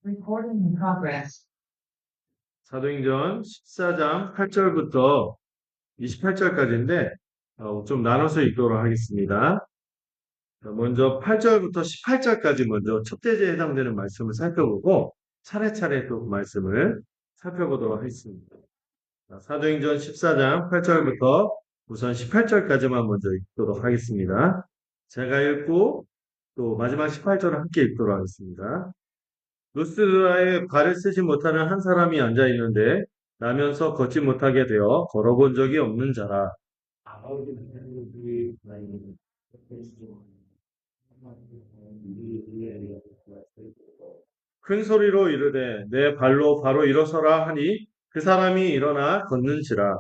Recording in progress. 사도행전 14장 8절부터 28절까지인데 좀 나눠서 읽도록 하겠습니다. 먼저 8절부터 18절까지 먼저 첫 대제에 해당되는 말씀을 살펴보고 차례차례 또 그 말씀을 살펴보도록 하겠습니다. 사도행전 14장 8절부터 우선 18절까지만 먼저 읽도록 하겠습니다. 제가 읽고 또 마지막 18절을 함께 읽도록 하겠습니다. 루스드라에 발을 쓰지 못하는 한 사람이 앉아 있는데 나면서 걷지 못하게 되어 걸어본 적이 없는 자라. 큰 소리로 이르되 내 발로 바로 일어서라 하니 그 사람이 일어나 걷는지라.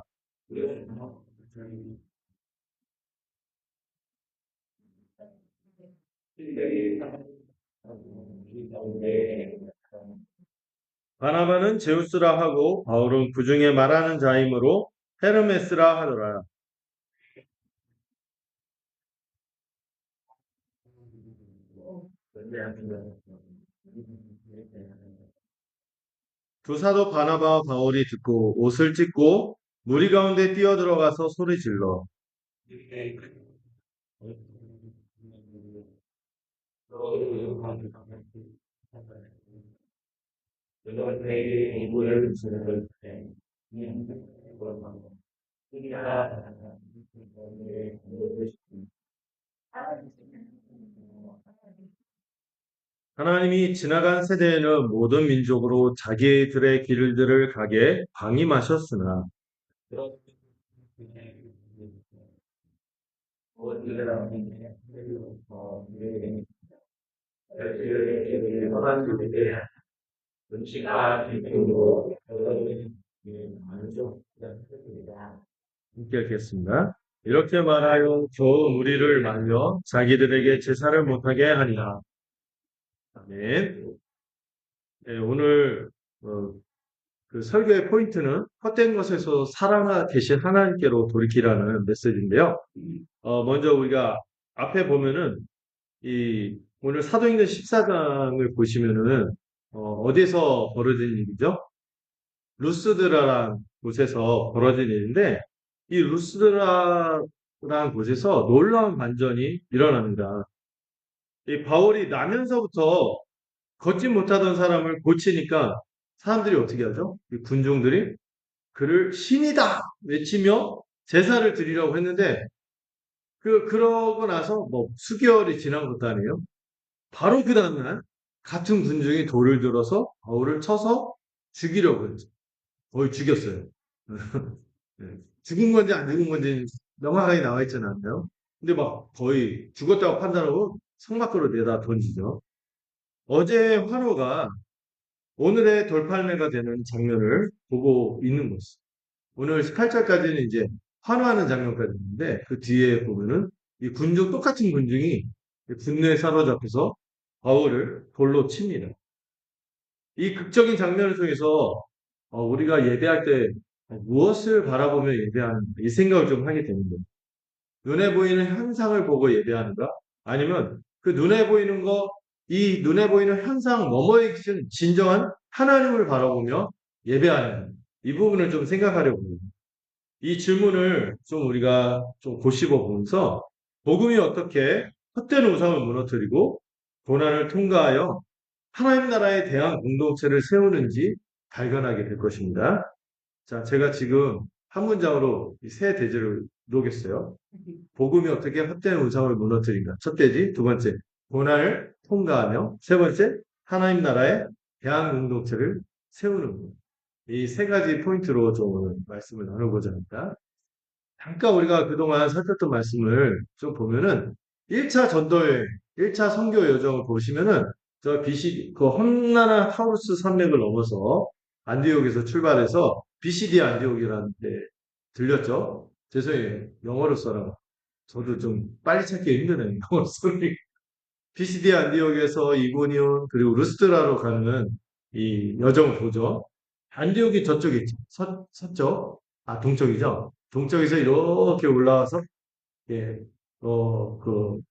바나바는 제우스라 하고 바울은 그 중에 말하는 자이므로 헤르메스라 하더라. 두 사도 바나바와 바울이 듣고 옷을 찢고 무리 가운데 뛰어들어가서 소리질러 하나님이 지나간 세대에는 모든 민족으로 자기들의 길들을 가게 방임하셨으나 함께 읽겠습니다. 이렇게 말하여 겨우 무리를 말려 자기들에게 제사를 못하게 하니라. 아멘. 네, 오늘 그 설교의 포인트는 헛된 것에서 살아나 계신 하나님께로 돌이키라는 메시지인데요. 먼저 우리가 앞에 보면은 이 오늘 사도행전 14장을 보시면은 어디서 벌어진 일이죠? 루스드라라는 곳에서 벌어진 일인데 이 루스드라라는 곳에서 놀라운 반전이 일어납니다. 이 바울이 나면서부터 걷지 못하던 사람을 고치니까 사람들이 어떻게 하죠? 이 군중들이 그를 신이다 외치며 제사를 드리려고 했는데 그러고 나서 뭐 수개월이 지난 것도 아니에요. 바로 그 다음날 같은 군중이 돌을 들어서 바울을 쳐서 죽이려고 했죠. 거의 죽였어요. 네. 죽은 건지 안 죽은 건지 명확하게 나와 있지는 않나요? 근데 막 거의 죽었다고 판단하고 성 밖으로 내다 던지죠. 어제 화로가 오늘의 돌팔매가 되는 장면을 보고 있는 것이죠. 오늘 18절까지는 이제 환호하는 장면까지 있는데 그 뒤에 보면은 이 군중 똑같은 군중이 분노에 사로잡혀서 바울을 돌로 칩니다. 이 극적인 장면을 통해서 우리가 예배할 때 무엇을 바라보며 예배하는가 이 생각을 좀 하게 되는 거예요. 눈에 보이는 현상을 보고 예배하는가? 아니면 그 눈에 보이는 거, 이 눈에 보이는 현상 너머에 계신 진정한 하나님을 바라보며 예배하는 이 부분을 좀 생각하려고 해요. 이 질문을 좀 우리가 좀 고심해 보면서 복음이 어떻게 헛된 우상을 무너뜨리고 고난을 통과하여 하나님 나라에 대한 공동체를 세우는지 발견하게 될 것입니다. 자, 제가 지금 한 문장으로 이 세 대지를 놓겠어요. 복음이 어떻게 헛된 우상을 무너뜨린가? 첫 대지, 두 번째, 고난을 통과하며, 세 번째, 하나님 나라의 대한 공동체를 세우는 것. 이 세 가지 포인트로 좀 오늘 말씀을 나누고자 합니다. 잠깐 우리가 그동안 살폈던 말씀을 좀 보면은 1차 전도여행, 1차 선교 여정을 보시면은 저 BCD, 그 험난한 타우루스 산맥을 넘어서 안디옥에서 출발해서 BCD 안디옥이라는 데 들렸죠? 죄송해요. 영어로 써라. 저도 좀 빨리 찾기 힘드네요. 영어로 쓰니. BCD 안디옥에서 이고니온 그리고 루스트라로 가는 이 여정을 보죠. 안디옥이 저쪽에 있죠. 서쪽, 동쪽이죠. 동쪽에서 이렇게 올라와서 예, 그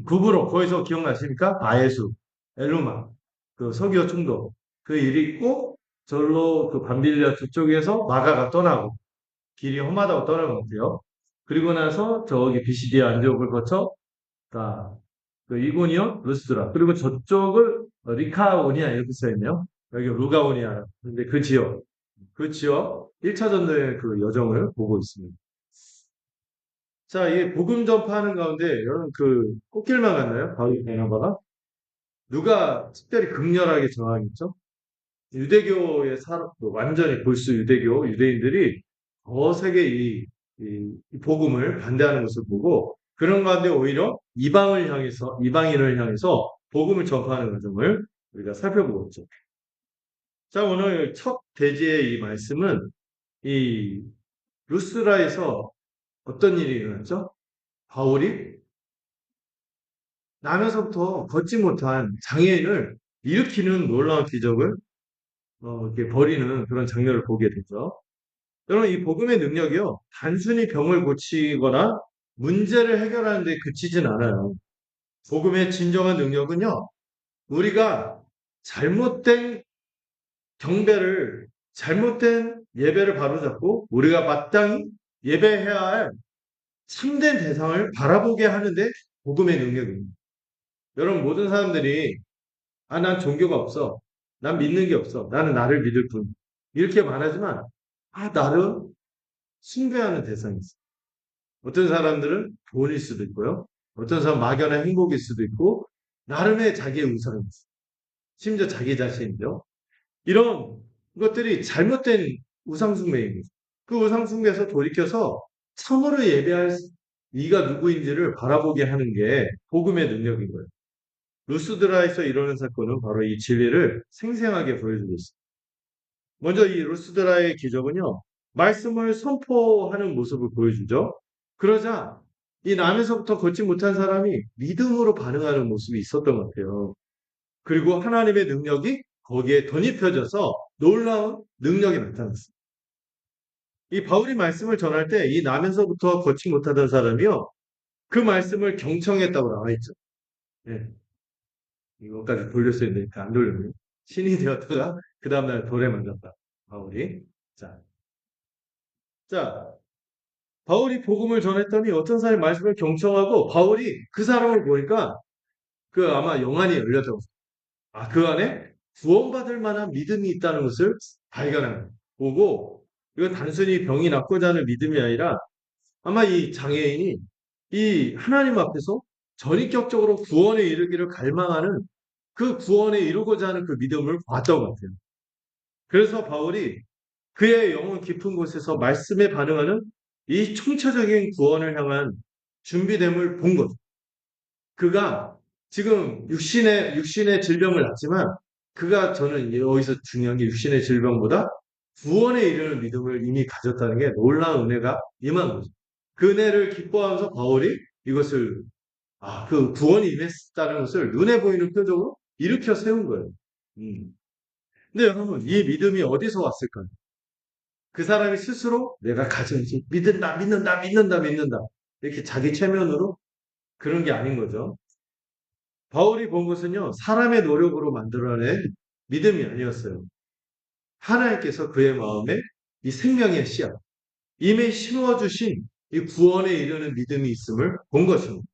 북으로 거기서 기억나십니까? 바예수, 엘루마, 그 서기어 총독. 그 일이 있고 절로 그 밤빌리아 저쪽에서 마가가 떠나고 길이 험하다고 떠나는 것 같아요. 그리고 나서 저기 비시디아 안디옥을 거쳐 다 그 이고니온, 루스드라. 그리고 저쪽을 리카오니아 이렇게 써있네요. 여기 루가오니아. 근데 그 지역 1차 전도의 그 여정을 보고 있습니다. 자, 이 복음 전파하는 가운데 여러분 그 꽃길만 갔나요? 바울 바나바가? 누가 특별히 극렬하게 저항했죠? 유대교의 완전히 골수 유대교, 유대인들이 거세게 이 복음을 반대하는 것을 보고 그런 가운데 오히려 이방인을 향해서 복음을 전파하는 과정을 우리가 살펴보고 있죠. 자, 오늘 첫 대지의 이 말씀은 이 루스라에서 어떤 일이 일어났죠? 바울이 나면서부터 걷지 못한 장애인을 일으키는 놀라운 기적을 이렇게 벌이는 그런 장면을 보게 되죠. 여러분, 이 복음의 능력이요, 단순히 병을 고치거나 문제를 해결하는 데 그치진 않아요. 복음의 진정한 능력은요, 우리가 잘못된 잘못된 예배를 바로잡고 우리가 마땅히 예배해야 할 참된 대상을 바라보게 하는데 복음의 능력입니다. 여러분, 모든 사람들이 난 종교가 없어. 난 믿는 게 없어. 나는 나를 믿을 뿐. 이렇게 말하지만, 나를 숭배하는 대상이 있어. 어떤 사람들은 돈일 수도 있고요. 어떤 사람은 막연한 행복일 수도 있고, 나름의 자기의 우상이 있어. 심지어 자기 자신이죠. 이런 것들이 잘못된 우상숭배입니다. 그 우상숭배에서 돌이켜서 참으로 예배할 네가 누구인지를 바라보게 하는 게 복음의 능력인 거예요. 루스드라에서 일어난 사건은 바로 이 진리를 생생하게 보여주고 있습니다. 먼저 이 루스드라의 기적은요, 말씀을 선포하는 모습을 보여주죠. 그러자 이 남에서부터 걷지 못한 사람이 믿음으로 반응하는 모습이 있었던 것 같아요. 그리고 하나님의 능력이 거기에 덧입혀져서 놀라운 능력이 나타났습니다. 이 바울이 말씀을 전할 때 이 남에서부터 걷지 못하던 사람이요, 그 말씀을 경청했다고 나와 있죠. 예. 이것까지 돌렸어야 되는데 안 돌렸네요. 신이 되었다가 그 다음날 돌에 맞았다. 바울이. 자, 자, 바울이 복음을 전했더니 어떤 사람이 말씀을 경청하고 바울이 그 사람을 보니까 그 아마 영안이 열렸다고. 그 안에 구원받을 만한 믿음이 있다는 것을 발견한 보고 이건 단순히 병이 낫고자 하는 믿음이 아니라 아마 이 장애인이 이 하나님 앞에서 전인격적으로 구원에 이르기를 갈망하는 그 구원에 이루고자 하는 그 믿음을 봤던 것 같아요. 그래서 바울이 그의 영혼 깊은 곳에서 말씀에 반응하는 이 총체적인 구원을 향한 준비됨을 본 거죠. 그가 지금 육신의 질병을 놨지만 그가 저는 여기서 중요한 게 육신의 질병보다 구원에 이르는 믿음을 이미 가졌다는 게 놀라운 은혜가 임한 거죠. 그 은혜를 기뻐하면서 바울이 이것을 그 구원이 임했다는 것을 눈에 보이는 표정으로 일으켜 세운 거예요. 근데 여러분, 이 믿음이 어디서 왔을까요? 그 사람이 스스로 내가 가져야지 믿는다, 믿는다, 믿는다, 믿는다. 이렇게 자기 체면으로 그런 게 아닌 거죠. 바울이 본 것은요, 사람의 노력으로 만들어낸 믿음이 아니었어요. 하나님께서 그의 마음에 이 생명의 씨앗, 이미 심어주신 이 구원에 이르는 믿음이 있음을 본 것입니다.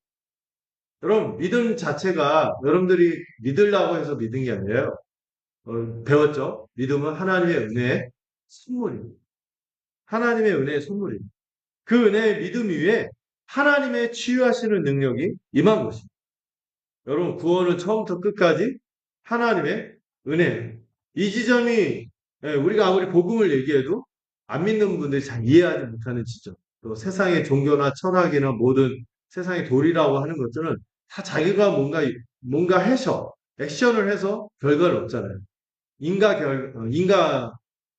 여러분, 믿음 자체가 여러분들이 믿으려고 해서 믿은 게 아니에요. 배웠죠? 믿음은 하나님의 은혜의 선물입니다. 하나님의 은혜의 선물입니다. 그 은혜의 믿음 위에 하나님의 치유하시는 능력이 임한 것입니다. 여러분, 구원은 처음부터 끝까지 하나님의 은혜예요. 이 지점이 우리가 아무리 복음을 얘기해도 안 믿는 분들이 잘 이해하지 못하는 지점. 또 세상의 종교나 철학이나 모든 세상의 도리라고 하는 것들은 다 자기가 뭔가 해서 액션을 해서 결과를 얻잖아요.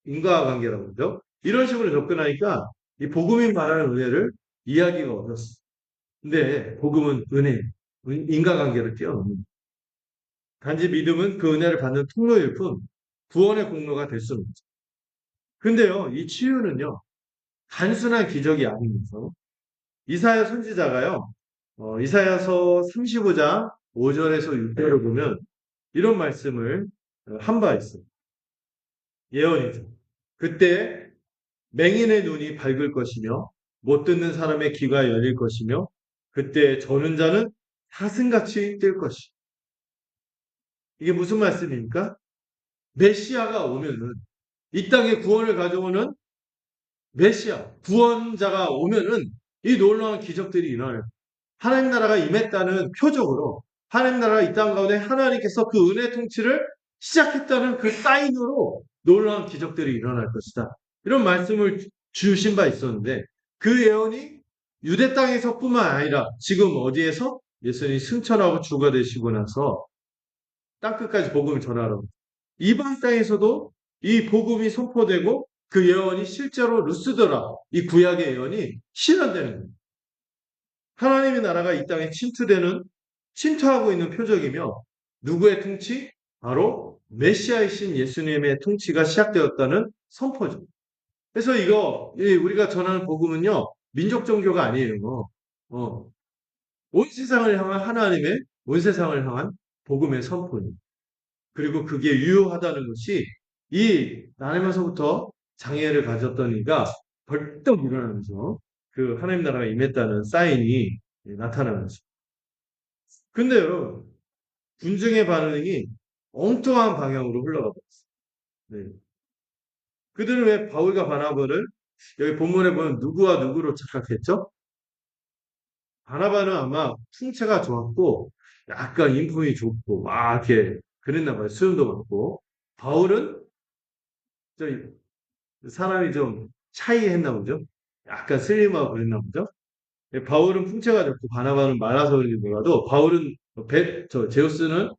인과관계라고 그러죠. 이런 식으로 접근하니까 이 복음이 말하는 은혜를 이해하기가 어렵습니다. 근데 복음은 은혜, 인과관계를 뛰어넘는. 단지 믿음은 그 은혜를 받는 통로일 뿐 구원의 공로가 될 수는 없죠. 근데요, 이 치유는요, 단순한 기적이 아니면서 이사야 선지자가요, 이사야서 35장 5절에서 6절을 보면 이런 말씀을 한 바 있어요. 예언이죠. 그때 맹인의 눈이 밝을 것이며 못 듣는 사람의 귀가 열릴 것이며 그때 저는 자는 사슴같이 뛸 것이. 이게 무슨 말씀입니까? 메시아가 오면은 이 땅에 구원을 가져오는 메시아, 구원자가 오면은 이 놀라운 기적들이 일어나요. 하나님 나라가 임했다는 표적으로 하나님 나라가 이 땅 가운데 하나님께서 그 은혜 통치를 시작했다는 그 사인으로 놀라운 기적들이 일어날 것이다. 이런 말씀을 주신 바 있었는데 그 예언이 유대 땅에서뿐만 아니라 지금 어디에서 예수님이 승천하고 주가 되시고 나서 땅끝까지 복음을 전하러 이방 땅에서도 이 복음이 선포되고 그 예언이 실제로 루스드라 이 구약의 예언이 실현되는 거예요. 하나님의 나라가 이 땅에 침투하고 있는 표적이며 누구의 통치? 바로 메시아이신 예수님의 통치가 시작되었다는 선포죠. 그래서 우리가 전하는 복음은요 민족 종교가 아니에요. 어, 온 세상을 향한 하나님의 온 세상을 향한 복음의 선포입니다. 그리고 그게 유효하다는 것이 이 나라에서부터 장애를 가졌던 이가 벌떡 일어나면서 그 하나님 나라가 임했다는 사인이 나타나는 거죠. 근데 여러분, 군중의 반응이 엉뚱한 방향으로 흘러가 버렸어요. 네. 그들은 왜 바울과 바나바를 여기 본문에 보면 누구와 누구로 착각했죠? 바나바는 아마 풍채가 좋았고 약간 인품이 좋고 막 이렇게 그랬나 봐요. 수염도 많고. 바울은 좀 사람이 좀 차이했나 보죠. 약간 슬림하고 그랬나 보죠. 바울은 풍채가 좋고 바나바는 말라서 그런지 몰라도 바울은 제우스는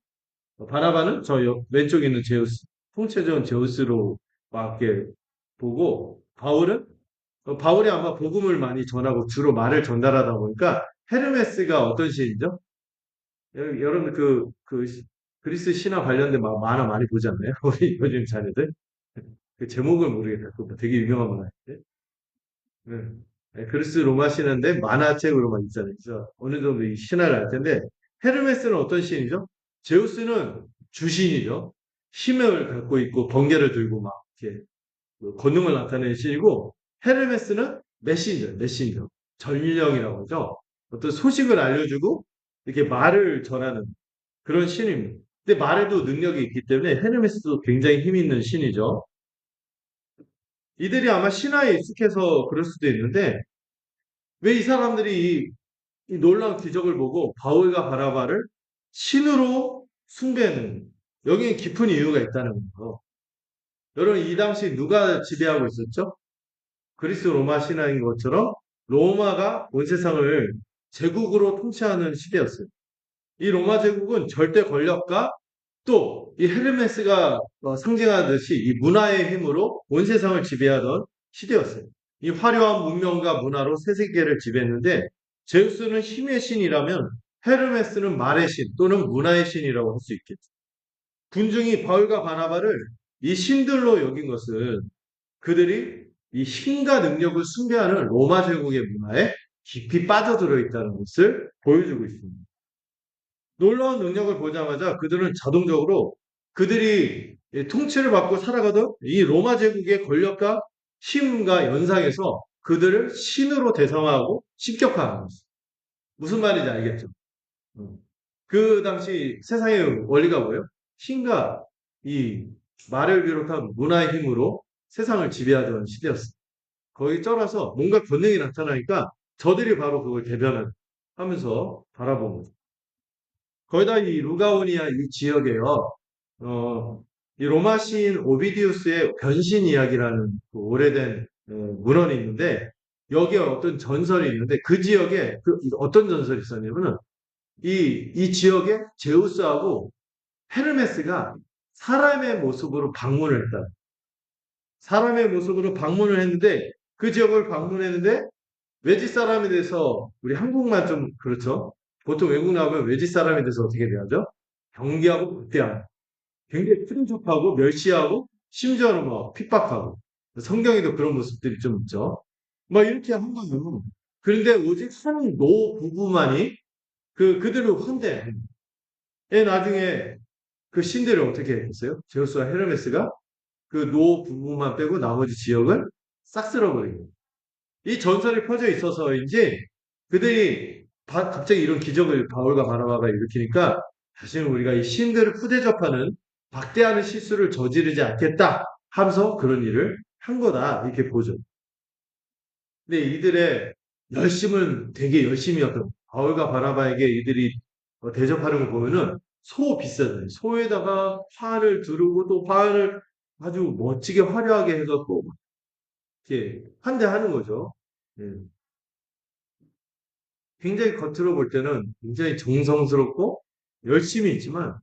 바나바는 왼쪽에 있는 제우스 풍채 좋은 제우스로 막 이렇게 보고 바울이 아마 복음을 많이 전하고 주로 말을 전달하다 보니까 헤르메스가 어떤 시인이죠? 여러분 그리스 신화 관련된 만화 많이 보잖아요. 우리 요즘 자녀들 그 제목을 모르겠다. 그거 되게 유명한 만화인데. 네. 네, 그리스 로마 신화인데 만화책으로만 있잖아요. 그래서 어느 정도 이 신화를 알 텐데 헤르메스는 어떤 신이죠? 제우스는 주신이죠. 힘을 갖고 있고 번개를 들고 막 이렇게 그 권능을 나타내는 신이고 헤르메스는 메신저, 전령이라고 하죠. 어떤 소식을 알려주고 이렇게 말을 전하는 그런 신입니다. 근데 말에도 능력이 있기 때문에 헤르메스도 굉장히 힘 있는 신이죠. 이들이 아마 신화에 익숙해서 그럴 수도 있는데 왜 이 사람들이 이 놀라운 기적을 보고 바울과 바나바를 신으로 숭배하는 여기에 깊은 이유가 있다는 거예요. 여러분 이 당시 누가 지배하고 있었죠? 그리스 로마 신화인 것처럼 로마가 온 세상을 제국으로 통치하는 시대였어요. 이 로마 제국은 절대 권력과 또 이 헤르메스가 상징하듯이 이 문화의 힘으로 온 세상을 지배하던 시대였어요. 이 화려한 문명과 문화로 새 세계를 지배했는데 제우스는 힘의 신이라면 헤르메스는 말의 신 또는 문화의 신이라고 할 수 있겠죠. 군중이 바울과 바나바를 이 신들로 여긴 것은 그들이 이 힘과 능력을 숭배하는 로마 제국의 문화에 깊이 빠져들어 있다는 것을 보여주고 있습니다. 놀라운 능력을 보자마자 그들은 자동적으로 그들이 통치를 받고 살아가던 이 로마 제국의 권력과 힘과 연상해서 그들을 신으로 대상화하고 신격화하는 것입니다. 무슨 말인지 알겠죠? 음. 그 당시 세상의 원리가 뭐예요? 힘과 이 말을 비롯한 문화의 힘으로 세상을 지배하던 시대였습니다. 거기 쩔어서 뭔가 권능이 나타나니까 저들이 바로 그걸 대변하면서 바라본 거죠. 거기다 이 루가오니아 이 지역에요. 이 로마 시인 오비디우스의 변신 이야기라는 그 오래된 문헌이 있는데 여기에 어떤 전설이 있는데 그 지역에 어떤 전설이 있었냐면은 이 지역에 제우스하고 헤르메스가 사람의 모습으로 방문을 했다. 사람의 모습으로 방문을 했는데 그 지역을 방문했는데 외지 사람에 대해서 우리 한국만 좀 그렇죠. 보통 외국 나오면 외지 사람에 대해서 어떻게 대하죠? 경계하고 극대하고 굉장히 풍족하고 멸시하고 심지어는 뭐 핍박하고 성경에도 그런 모습들이 좀 있죠. 막 이렇게 한 거예요. 그런데 오직 한 노 부부만이 그들을 환대해. 나중에 그 신들을 어떻게 했어요? 제우스와 헤르메스가 그 노 부분만 빼고 나머지 지역을 싹 쓸어버리고. 이 전설이 퍼져 있어서인지 그들이 갑자기 이런 기적을 바울과 바나바가 일으키니까 다시는 우리가 이 신들을 푸대접하는 박대하는 실수를 저지르지 않겠다 하면서 그런 일을 한 거다 이렇게 보죠. 근데 이들의 열심은 되게 열심이었던 바울과 바나바에게 이들이 대접하는 걸 보면은 소 비싸잖아요. 소에다가 화를 두르고 또 화를 아주 멋지게 화려하게 해갖고 이렇게 환대하는 거죠. 예. 굉장히 겉으로 볼 때는 굉장히 정성스럽고 열심히 있지만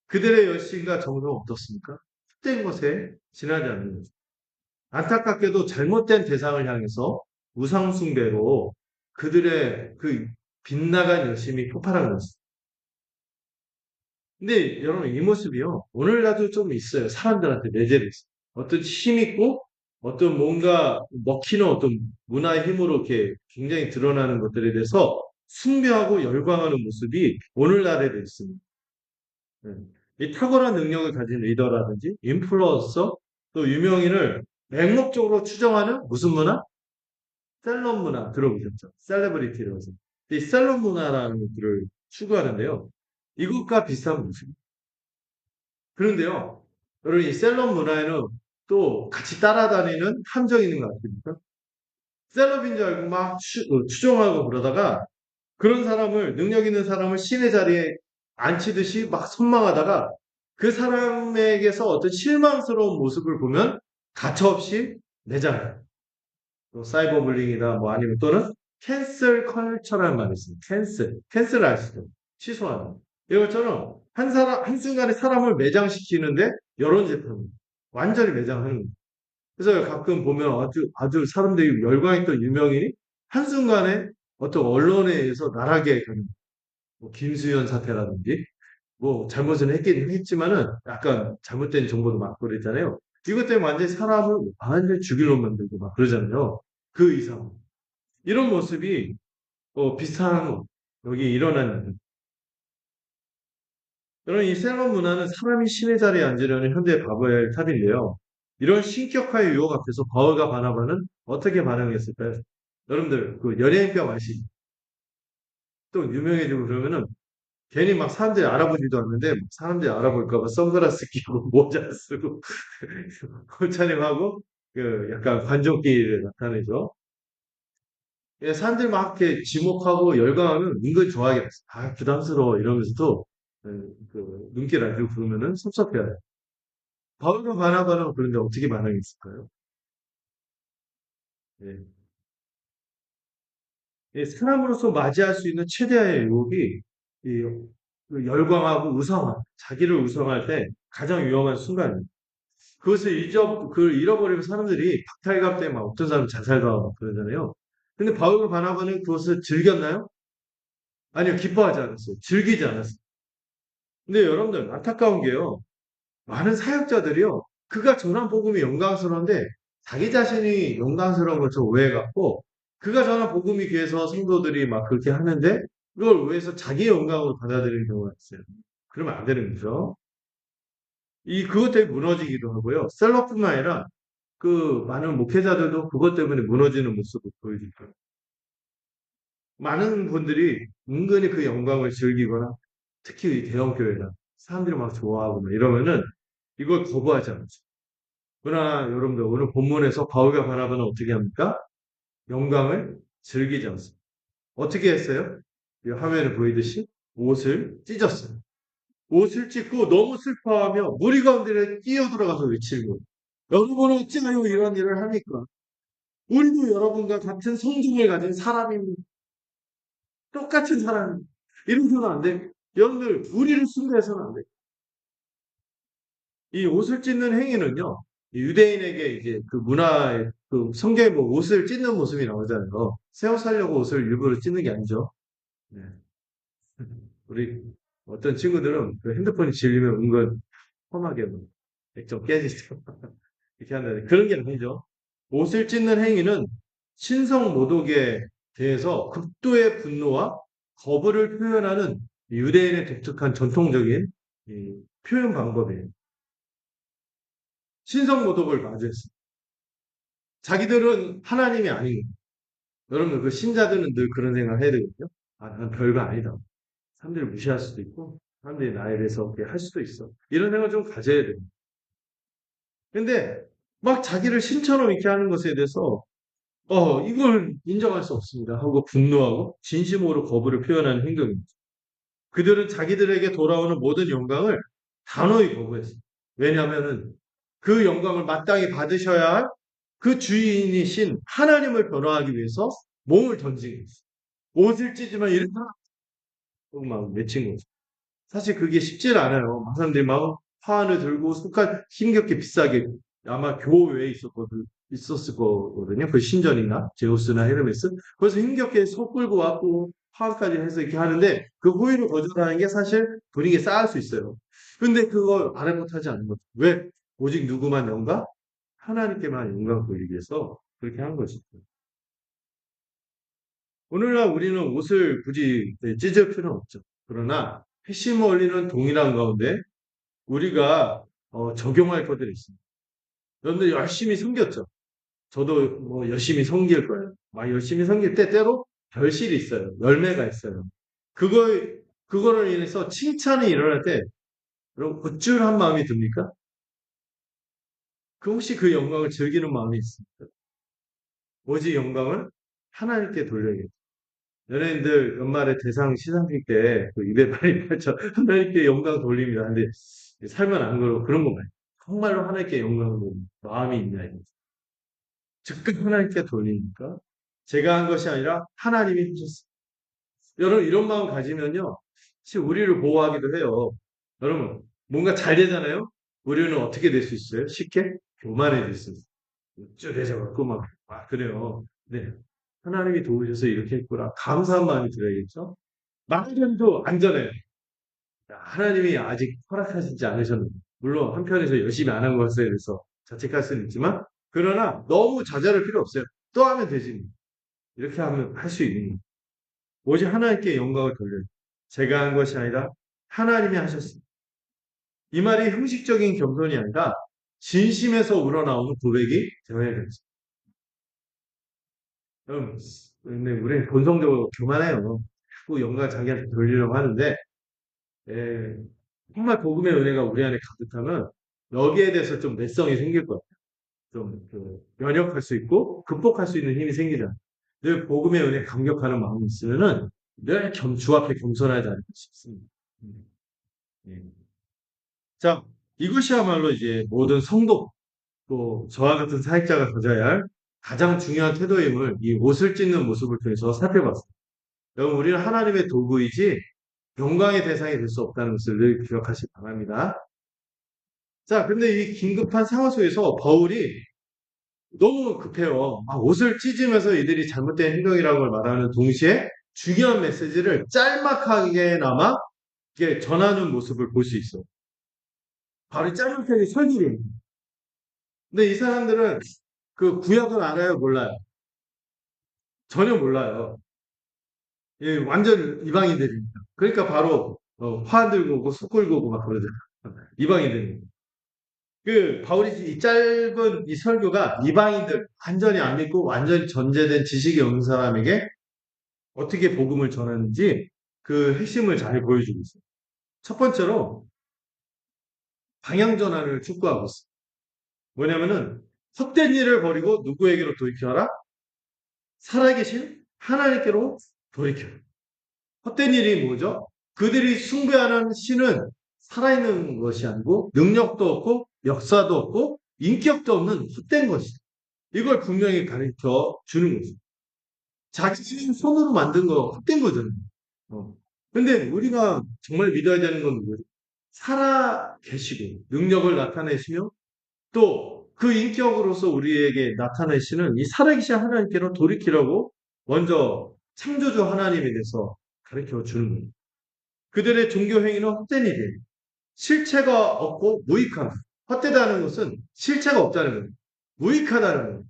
그들의 열심과 정성은 어떻습니까? 헛된 것에 지나지 않는 거죠. 안타깝게도 잘못된 대상을 향해서 우상숭배로 그들의 그 빗나간 열심이 폭발한 것입니다. 근데 여러분 이 모습이요. 오늘날도 좀 있어요. 사람들한테 내재돼 있어요. 어떤 힘 있고 어떤 뭔가 먹히는 어떤 문화의 힘으로 이렇게 굉장히 드러나는 것들에 대해서 숭배하고 열광하는 모습이 오늘날에도 있습니다. 네. 이 탁월한 능력을 가진 리더라든지 인플루언서 또 유명인을 맹목적으로 추정하는 무슨 문화? 셀럽 문화 들어보셨죠? 셀레브리티라고 해서. 이 셀럽 문화라는 것들을 추구하는데요. 이것과 비슷한 모습. 그런데요, 여러분 이 셀럽 문화에는 또 같이 따라다니는 함정이 있는 것 같습니까? 셀럽인 줄 알고 막 추종하고 그러다가 그런 사람을, 능력 있는 사람을 신의 자리에 앉히듯이 막 선망하다가 그 사람에게서 어떤 실망스러운 모습을 보면 가차없이 내장해요. 또 사이버 불링이다 뭐 아니면 또는 캔슬 컬처라는 말이 있습니다. 캔슬 아시죠? 취소하는. 이것처럼 한 사람 한순간에 사람을 매장시키는데 여론 재판 완전히 매장하는 거예요. 그래서 가끔 보면 아주 사람들이 열광했던 유명인이 한순간에 어떤 언론에 의해서 나락에 가는 뭐 김수현 사태라든지 뭐 잘못은 했긴 했지만은 약간 잘못된 정보도 많고 그랬잖아요. 이것 때문에 완전히 사람을 완전히 죽일로 만들고 막 그러잖아요. 그 이상. 이런 모습이 비슷한 여기 일어나는 여러분 이 셀럽 문화는 사람이 신의 자리에 앉으려는 현대 바보의 탑인데요. 이런 신격화의 유혹 앞에서 바울과 바나바는 어떻게 반응했을까요? 여러분들 그 연예인병 아시죠? 또 유명해지고 그러면은 괜히 막 사람들이 알아보지도 않는데 사람들이 알아볼까 봐 선글라스 끼고 모자 쓰고 그 촬영하고 그 약간 관종기를 나타내죠. 예, 사람들이 막 이렇게 지목하고 열광하면 은근 좋아하겠어. 아, 부담스러워 이러면서도 예, 그 눈길 안 주고 그러면은 섭섭해요. 바울과 바나바는 그런데 어떻게 반응했을까요? 예. 예, 사람으로서 맞이할 수 있는 최대의 유혹이 이, 그 열광하고 우상화, 자기를 우상할 때 가장 위험한 순간입니다. 그걸 잃어버리면 사람들이 박탈감 때문에 막 어떤 사람은 자살도 하고 그러잖아요. 근데 바울과 바나바는 그것을 즐겼나요? 아니요, 기뻐하지 않았어요. 즐기지 않았어요. 근데 여러분들 안타까운 게요. 많은 사역자들이요. 그가 전한 복음이 영광스러운데 자기 자신이 영광스러운 것처럼 오해해갖고 그가 전한 복음이 귀해서 성도들이 막 그렇게 하는데 그걸 오해해서 자기 영광으로 받아들이는 경우가 있어요. 그러면 안 되는 거죠. 그것 때문에 무너지기도 하고요. 셀럽뿐만 아니라 그 많은 목회자들도 그것 때문에 무너지는 모습을 보여주죠. 많은 분들이 은근히 그 영광을 즐기거나 특히 이 대형 교회나 사람들이 막 좋아하고 막 이러면은 이걸 거부하지 않죠. 그러나 여러분들 오늘 본문에서 바울과 바나바는 어떻게 합니까? 영광을 즐기지 않습니다. 어떻게 했어요? 이 화면에 보이듯이 옷을 찢었어요. 옷을 찢고 너무 슬퍼하며 무리 가운데 뛰어들어가서 외치고 여러분은 어찌하여 이런 일을 합니까? 우리도 여러분과 같은 성품을 가진 사람입니다. 똑같은 사람입니다. 이러서는 안 돼. 여러분들 우리를 숭배해서는 안 돼. 이 옷을 찢는 행위는요. 유대인에게 이제 그 문화의 그 성경에 뭐 옷을 찢는 모습이 나오잖아요. 새 옷 사려고 옷을 일부러 찢는 게 아니죠. 네. 우리 어떤 친구들은 그 핸드폰이 질리면 은근 험하게 뭐 액정 깨지죠. 이렇게 하는데 그런 게 아니죠. 옷을 찢는 행위는 신성 모독에 대해서 극도의 분노와 거부를 표현하는 유대인의 독특한 전통적인 이 표현 방법이에요. 신성모독을 맞이했어요. 자기들은 하나님이 아닌 거예요. 여러분, 그 신자들은 늘 그런 생각을 해야 되거든요. 아, 난 별거 아니다. 사람들이 무시할 수도 있고, 사람들이 나에 대해서 그렇게 할 수도 있어. 이런 생각을 좀 가져야 돼요. 근데 막 자기를 신처럼 이렇게 하는 것에 대해서 이걸 인정할 수 없습니다 하고 분노하고 진심으로 거부를 표현하는 행동입니다. 그들은 자기들에게 돌아오는 모든 영광을 단호히 거부했어요. 왜냐하면은 그 영광을 마땅히 받으셔야 할 그 주인이신 하나님을 변호하기 위해서 몸을 던진 거예요. 옷을 찢으면 이렇게 막 맺힌 거죠. 사실 그게 쉽지 않아요. 막 사람들이 막 화환을 들고 손까지 힘겹게 비싸게 아마 교회에 있었을 거거든요. 그 신전이나 제우스나 헤르메스. 그래서 힘겹게 손 끌고 왔고 화환까지 해서 이렇게 하는데 그 호의를 거절하는 게 사실 분위기에 쌓을 수 있어요. 근데 그걸 말을 못하지 않는 거죠. 왜? 오직 누구만 영광? 하나님께만 영광 돌리기 위해서 그렇게 한 것이죠. 오늘날 우리는 옷을 굳이 찢을 필요는 없죠. 그러나 핵심 원리는 동일한 가운데 우리가 적용할 것들이 있습니다. 여러분들 열심히 섬겼죠. 저도 뭐 열심히 섬길 거예요. 막 열심히 섬길 때 때로 결실이 있어요. 열매가 있어요. 그거 그거를 인해서 칭찬이 일어날 때 여러분 우쭐한 마음이 듭니까? 그 혹시 그 영광을 즐기는 마음이 있습니까? 오직 영광을 하나님께 돌려야겠죠. 연예인들 연말에 대상 시상식 때그 입에 빨리 펼쳐 하나님께 영광 돌립니다. 근데 살면 안 그러고 그런 거 말이에요. 정말로 하나님께 영광을 돌리는 마음이 있냐 이거죠. 즉각 하나님께 돌리니까 제가 한 것이 아니라 하나님이 하셨어요. 여러분 이런 마음 가지면요. 사실 우리를 보호하기도 해요. 여러분 뭔가 잘 되잖아요. 우리는 어떻게 될 수 있어요? 쉽게 교만해질 수 있어요. 우쭐해져갖고 그래요. 네. 하나님이 도우셔서 이렇게 했구나. 감사한 마음이 들어야겠죠? 말년도 안전해요. 하나님이 아직 허락하시지 않으셨는데, 물론 한편에서 열심히 안 한 것에 대해서 자책할 수는 있지만, 그러나 너무 좌절할 필요 없어요. 또 하면 되지. 이렇게 하면 할 수 있는 거예요. 오직 하나님께 영광을 돌려요. 제가 한 것이 아니라 하나님이 하셨습니다. 이 말이 형식적인 겸손이 아니라 진심에서 우러나오는 고백이 되어야 되죠. 근데 우리는 본성적으로 교만해요. 자꾸 영광을 자기한테 돌리려고 하는데, 예, 정말 복음의 은혜가 우리 안에 가득하면 여기에 대해서 좀 내성이 생길 거예요. 좀 면역할 수 있고 극복할 수 있는 힘이 생기잖아요. 늘 복음의 은혜 감격하는 마음이 있으면은 늘 주 앞에 겸손하지 않을까 싶습니다. 음, 예. 자, 이것이야말로 이제 모든 성도 또 저와 같은 사역자가 가져야 할 가장 중요한 태도임을 이 옷을 찢는 모습을 통해서 살펴봤습니다. 여러분, 우리는 하나님의 도구이지 영광의 대상이 될 수 없다는 것을 늘 기억하시기 바랍니다. 자, 근데 이 긴급한 상황 속에서 바울이 너무 급해요. 막 옷을 찢으면서 이들이 잘못된 행동이라고 말하는 동시에 중요한 메시지를 짤막하게나마 이게 전하는 모습을 볼 수 있어요. 바로 짤막하게 설교를 해요. 근데 이 사람들은 그 구약을 알아요, 몰라요? 전혀 몰라요. 예, 완전 이방인들입니다. 그러니까 바로 화 들고 오고 숯 끌고 오고 막 그러죠. 이방인들입니다. 그 바울이 이 짧은 이 설교가 이방인들 완전히 안 믿고 완전히 전제된 지식이 없는 사람에게 어떻게 복음을 전하는지 그 핵심을 잘 보여주고 있어요. 첫 번째로 방향 전환을 촉구하고 있어요. 뭐냐면은 헛된 일을 버리고 누구에게로 돌이켜라? 살아계신 하나님께로 돌이켜라. 헛된 일이 뭐죠? 그들이 숭배하는 신은 살아있는 것이 아니고 능력도 없고 역사도 없고 인격도 없는 헛된 것이다. 이걸 분명히 가르쳐 주는 거죠. 자기 손으로 만든 거 헛된 거잖아요. 어. 근데 우리가 정말 믿어야 되는 건 뭐죠? 살아 계시고 능력을 나타내시며 또 그 인격으로서 우리에게 나타내시는 이 살아계신 하나님께로 돌이키라고 먼저 창조주 하나님에 대해서 가르쳐 주는 거예요. 그들의 종교 행위는 헛된 일이에요. 실체가 없고 무익한 헛되다는 것은 실체가 없다는 거예요. 무익하다는 거예요.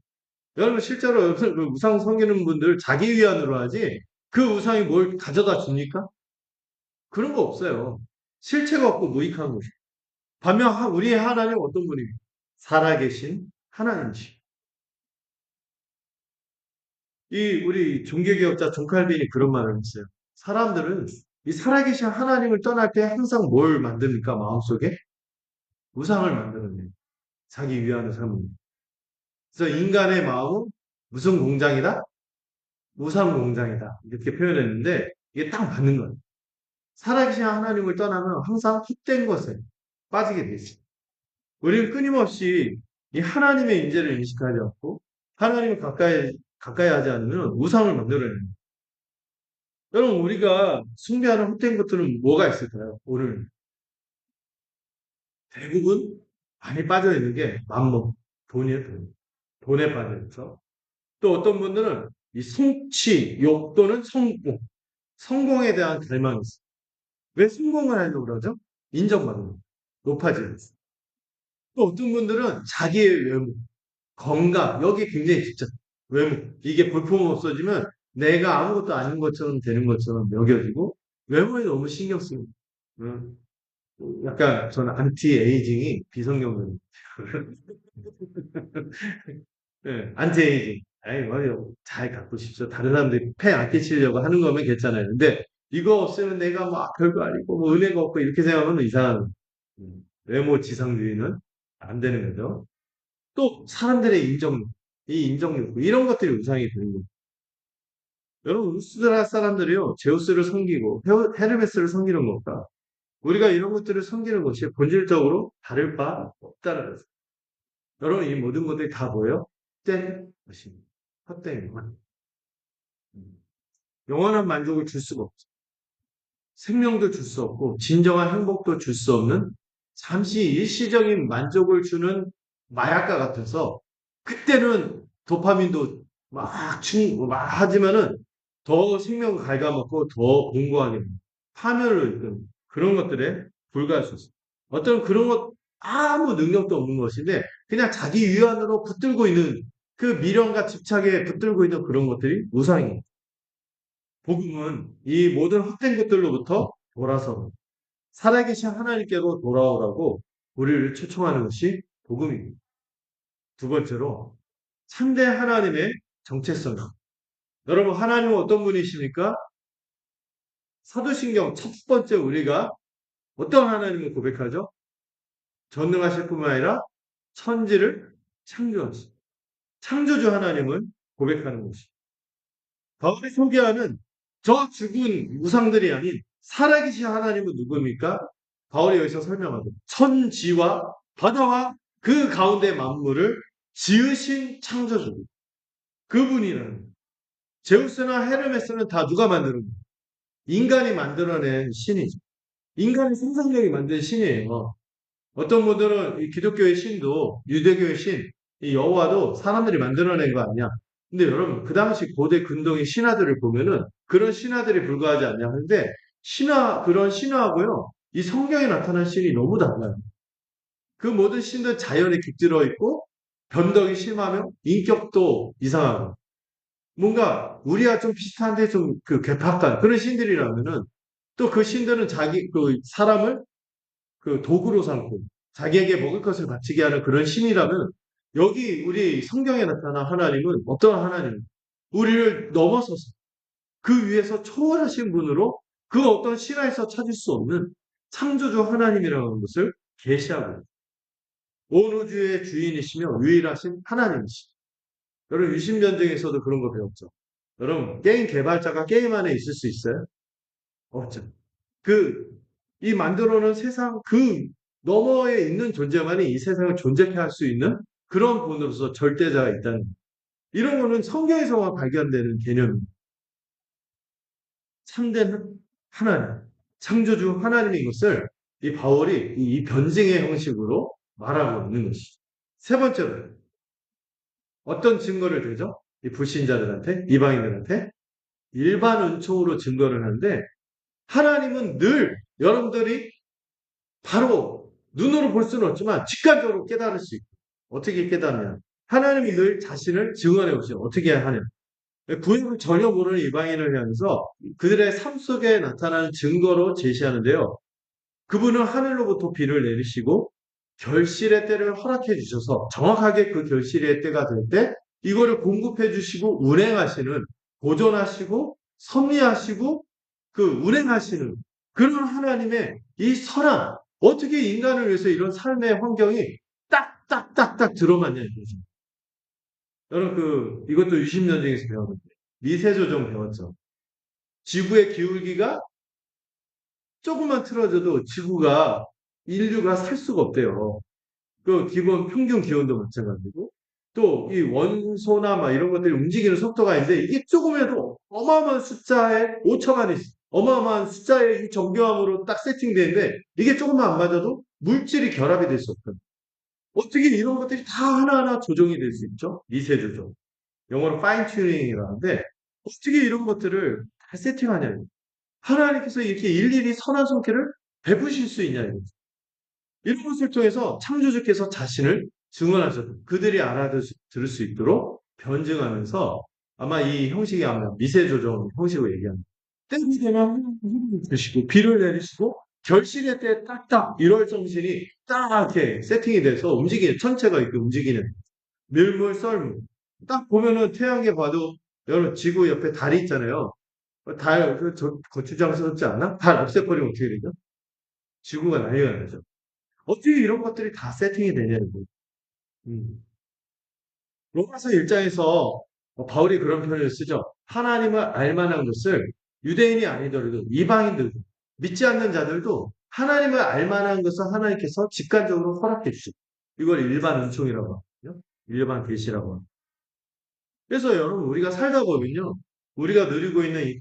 여러분 실제로 여러분 그 우상 섬기는 분들 자기 위안으로 하지 그 우상이 뭘 가져다 줍니까? 그런 거 없어요. 실체가 없고 무익한 거죠. 반면 우리의 하나님 어떤 분입니까? 살아계신 하나님이시. 이 우리 종교개혁자 존 칼빈이 그런 말을 했어요. 사람들은 이 살아계신 하나님을 떠날 때 항상 뭘 만듭니까? 마음속에 우상을 만드는 자기 위안을 삼는. 그래서 인간의 마음은 무슨 공장이다? 우상 공장이다. 이렇게 표현했는데 이게 딱 맞는 거예요. 살아계신 하나님을 떠나면 항상 헛된 것에 빠지게 돼 있어요. 우리는 끊임없이 이 하나님의 인재를 인식하지 않고 하나님을 가까이 하지 않으면 우상을 만들어내는 거예요. 여러분, 우리가 숭배하는 헛된 것들은 뭐가 있을까요? 오늘 대부분 많이 빠져 있는 게 만목, 돈이에요, 돈. 돈에 빠져 있어. 또 어떤 분들은 이 성취, 욕 또는 성공, 성공에 대한 갈망이 있어요. 왜 성공을 하려고 그러죠? 인정받는 거. 높아지는 거. 또 어떤 분들은 자기의 외모, 건강, 여기 굉장히 집착. 외모. 이게 볼품 없어지면 내가 아무것도 아닌 것처럼 되는 것처럼 여겨지고 외모에 너무 신경 쓰는. 음, 약간 저는 안티 에이징이 비성경적인. 네, 안티 에이징. 아이, 맞아요. 잘 갖고 싶죠. 다른 사람들이 폐 안 끼치려고 하는 거면 괜찮아요. 근데 이거 없으면 내가 뭐 별거 아니고 뭐 은혜가 없고 이렇게 생각하면 이상한 외모 지상주의는 안 되는 거죠. 또 사람들의 인정, 이 인정욕구 이런 것들이 우상이 되는 거예요. 여러분 우스드라 사람들이요 제우스를 섬기고 헤르메스를 섬기는 것과 우리가 이런 것들을 섬기는 것이 본질적으로 다를 바 없다는 거죠. 여러분 이 모든 것들이 다 뭐예요? 헛된 것입니다. 헛된 것. 영원한 만족을 줄 수가 없죠. 생명도 줄 수 없고 진정한 행복도 줄 수 없는 잠시 일시적인 만족을 주는 마약과 같아서 그때는 도파민도 막 하지만은 더 생명을 갉아먹고 더 공고하게 파멸을 이끄는 그런 것들에 불과할 수 있어요. 어떤 그런 것 아무 능력도 없는 것인데 그냥 자기 위안으로 붙들고 있는 그 미련과 집착에 붙들고 있는 그런 것들이 우상이에요. 복음은 이 모든 헛된 것들로부터 돌아서 살아계신 하나님께로 돌아오라고 우리를 초청하는 것이 복음입니다. 두 번째로 참대 하나님의 정체성. 여러분 하나님은 어떤 분이십니까? 사도신경 첫 번째 우리가 어떤 하나님을 고백하죠? 전능하실 뿐만 아니라 천지를 창조하신 창조주 하나님을 고백하는 것입니다. 바울이 소개하는 저 죽은 우상들이 아닌 살아계신 하나님은 누구입니까? 바울이 여기서 설명하고 천지와 바다와 그 가운데 만물을 지으신 창조주 그분이라는 제우스나 헤르메스는 다 누가 만드는 거예요? 인간이 만들어낸 신이죠. 인간의 상상력이 만든 신이에요. 어떤 분들은 이 기독교의 신도 유대교의 신, 이 여호와도 사람들이 만들어낸 거 아니야. 근데 여러분 그 당시 고대 근동의 신화들을 보면은 그런 신화들이 불과하지 않냐 하는데 신화 그런 신화하고요 이 성경에 나타난 신이 너무 달라요. 그 모든 신들 자연에 깃들어 있고 변덕이 심하며 인격도 이상하고 뭔가 우리와 좀 비슷한데 좀 그 괴팍한 그런 신들이라면은 또 그 신들은 자기 그 사람을 그 도구로 삼고 자기에게 먹을 것을 바치게 하는 그런 신이라면 여기 우리 성경에 나타난 하나님은 어떤 하나님? 우리를 넘어서서 그 위에서 초월하신 분으로 그 어떤 신화에서 찾을 수 없는 창조주 하나님이라는 것을 계시하고 있습니다. 온 우주의 주인이시며 유일하신 하나님이시. 여러분 유심전쟁에서도 그런 거 배웠죠. 여러분 게임 개발자가 게임 안에 있을 수 있어요? 없죠. 그, 이 만들어놓은 세상 그 너머에 있는 존재만이 이 세상을 존재케 할 수 있는 그런 분으로서 절대자가 있다는 이런 거는 성경에서만 발견되는 개념입니다. 참된 하나님, 창조주 하나님인 것을 이 바울이 이 변증의 형식으로 말하고 있는 것이죠. 세 번째로 어떤 증거를 대죠? 이 불신자들한테, 이방인들한테 일반 은총으로 증거를 하는데 하나님은 늘 여러분들이 바로 눈으로 볼 수는 없지만 직관적으로 깨달을 수 있고 어떻게 깨닫냐 하나님이 늘 자신을 증언해 오시죠. 어떻게 하냐 구약을 전혀 모르는 이방인을 향해서 그들의 삶 속에 나타나는 증거로 제시하는데요. 그분은 하늘로부터 비를 내리시고 결실의 때를 허락해 주셔서 정확하게 그 결실의 때가 될 때 이거를 공급해 주시고 운행하시는 보존하시고 섭리하시고 그 운행하시는 그런 하나님의 이 선한 어떻게 인간을 위해서 이런 삶의 환경이 딱딱딱딱 들어맞냐 이거죠. 여러분 이것도 유심전쟁에서 배웠는데 미세조정 배웠죠. 지구의 기울기가 조금만 틀어져도 지구가 인류가 살 수가 없대요. 그 기본 평균 기온도 마찬가지고 또 이 원소나 막 이런 것들이 움직이는 속도가 있는데 이게 조금이라도 어마어마한 숫자에 5천만이 어마어마한 숫자의 이 정교함으로 딱 세팅되는데 이게 조금만 안 맞아도 물질이 결합이 될 수 없거든요. 어떻게 이런 것들이 다 하나하나 조정이 될 수 있죠? 미세 조정. 영어로 파인 튜닝이라는데 어떻게 이런 것들을 다 세팅하냐. 하나님께서 이렇게 일일이 선한 손길을 베푸실 수 있냐. 이런 것을 통해서 창조주께서 자신을 증언하셨다. 그들이 알아들을 수 있도록 변증하면서 아마 이 형식이 아마 미세조정 형식으로 얘기합니다. 때가 되면 힘을 주시고 비를 내리시고 결실의 때 딱딱 1월 정신이 딱 이렇게 세팅이 돼서 움직이는 천체가 이렇게 움직이는 밀물 썰물 딱 보면은 태양계 봐도 여러분 지구 옆에 달이 있잖아요. 달 거추장스럽지 않아? 달 없애버리면 어떻게 되죠? 지구가 난리가 나죠. 어떻게 이런 것들이 다 세팅이 되냐는 거예요. 음. 로마서 1장에서 바울이 그런 표현을 쓰죠. 하나님을 알 만한 것을 유대인이 아니더라도 이방인들도 믿지 않는 자들도 하나님을 알 만한 것을 하나님께서 직관적으로 허락해 주시고 이걸 일반 은총이라고 하거든요. 일반 계시라고 합니다. 그래서 여러분 우리가 살다 보면요. 우리가 누리고 있는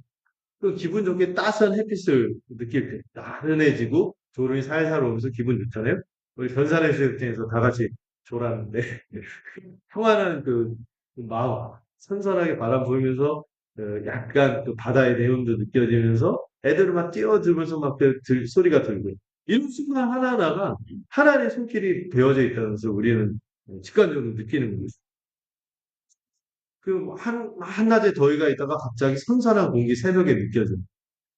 그 기분 좋게 따스한 햇빛을 느낄 때 나른해지고 졸음이 살살 오면서 기분 좋잖아요. 우리 변산의 수영장에서 다 같이 졸았는데 평안한 그 마음 선선하게 바람 불면서 약간 그 바다의 내음도 느껴지면서 애들 막 뛰어들면서 막 소리가 들고 이런 순간 하나하나가 하나님의 손길이 베어져 있다는 것을 우리는 직관적으로 느끼는 거죠. 한낮에 더위가 있다가 갑자기 선선한 공기 새벽에 느껴져요.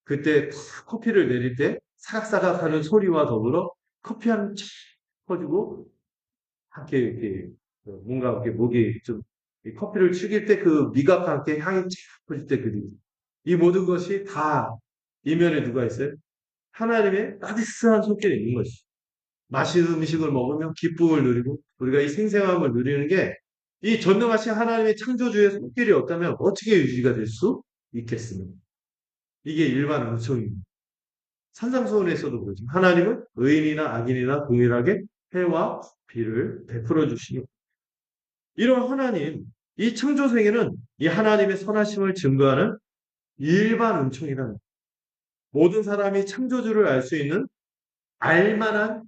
그때 커피를 내릴 때 사각사각 하는 소리와 더불어 커피 한 쫙 퍼지고 이렇게 뭔가 이렇게 목이 좀 커피를 축일 때 그 미각과 함께 향이 쫙 퍼질 때 이 모든 것이 다 이면에 누가 있어요? 하나님의 따뜻한 손길이 있는 것이. 맛있는 음식을 먹으면 기쁨을 누리고 우리가 이 생생함을 누리는 게 이 전능하신 하나님의 창조주의 손길이 없다면 어떻게 유지가 될 수 있겠습니까? 이게 일반 은총입니다. 산상수훈에서도 그렇죠. 하나님은 의인이나 악인이나 동일하게 해와 비를 베풀어 주시니 이런 하나님, 이 창조세계는 이 하나님의 선하심을 증거하는 일반 은총이라는 모든 사람이 창조주를 알 수 있는 알만한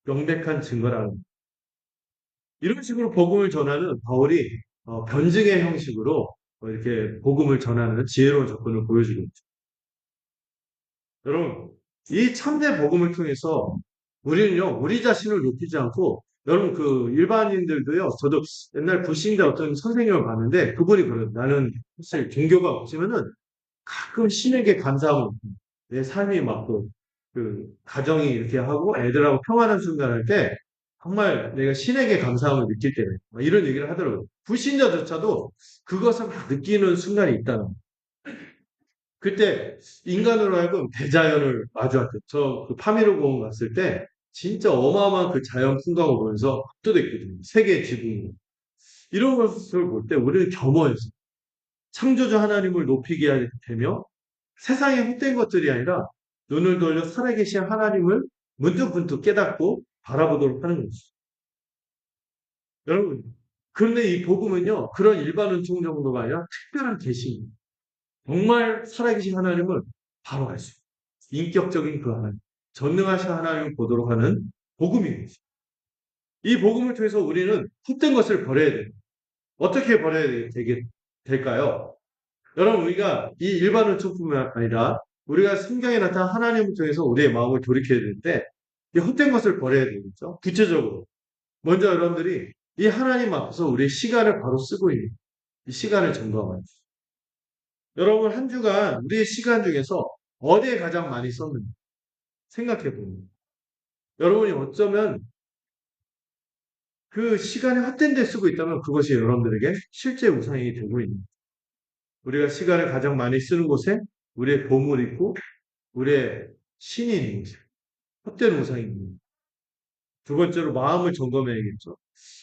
명백한 증거라는 이런 식으로 복음을 전하는 바울이 변증의 형식으로 이렇게 복음을 전하는 지혜로운 접근을 보여주고 있죠. 여러분, 이 참된 복음을 통해서 우리는요, 우리 자신을 높이지 않고, 여러분, 그 일반인들도요, 저도 옛날 불신자 어떤 선생님을 봤는데, 그분이 그래요. 나는 사실 종교가 없지만은 가끔 신에게 감사하고, 내 삶이 막 가정이 이렇게 하고 애들하고 평안한 순간 할 때, 정말 내가 신에게 감사함을 느낄 때는, 이런 얘기를 하더라고요. 불신자조차도 그것을 막 느끼는 순간이 있다는 그때 인간으로 하여금 대자연을 마주할 때, 저그 파미르 공원 갔을 때 진짜 어마어마한 그 자연 풍광을 보면서 압도됐거든요. 세계 지붕. 이런 것을 볼 때 우리는 겸허해서 창조주 하나님을 높이게 되며 세상에 헛된 것들이 아니라 눈을 돌려 살아계신 하나님을 문득문득 깨닫고 바라보도록 하는 거죠. 여러분, 그런데 이 복음은요, 그런 일반 은총 정도가 아니라 특별한 계시입니다. 정말 살아계신 하나님을 바로 알 수 있어요. 인격적인 그 하나님, 전능하신 하나님을 보도록 하는 복음입니다. 이 복음을 통해서 우리는 헛된 것을 버려야 돼요. 어떻게 버려야 될까요? 여러분, 우리가 이 일반 은총뿐만 아니라 우리가 성경에 나타난 하나님을 통해서 우리의 마음을 돌이켜야 되는데 이 헛된 것을 버려야 되겠죠? 구체적으로. 먼저 여러분들이 이 하나님 앞에서 우리의 시간을 바로 쓰고 있는 이 시간을 점검하죠. 여러분 한 주간 우리의 시간 중에서 어디에 가장 많이 썼는지 생각해 봅니다. 여러분이 어쩌면 그 시간이 헛된 데 쓰고 있다면 그것이 여러분들에게 실제 우상이 되고 있는 거예요. 우리가 시간을 가장 많이 쓰는 곳에 우리의 보물이 있고 우리의 신이 있는 곳이에요. 헛된 우상이 있는 거예요. 두 번째로 마음을 점검해야겠죠.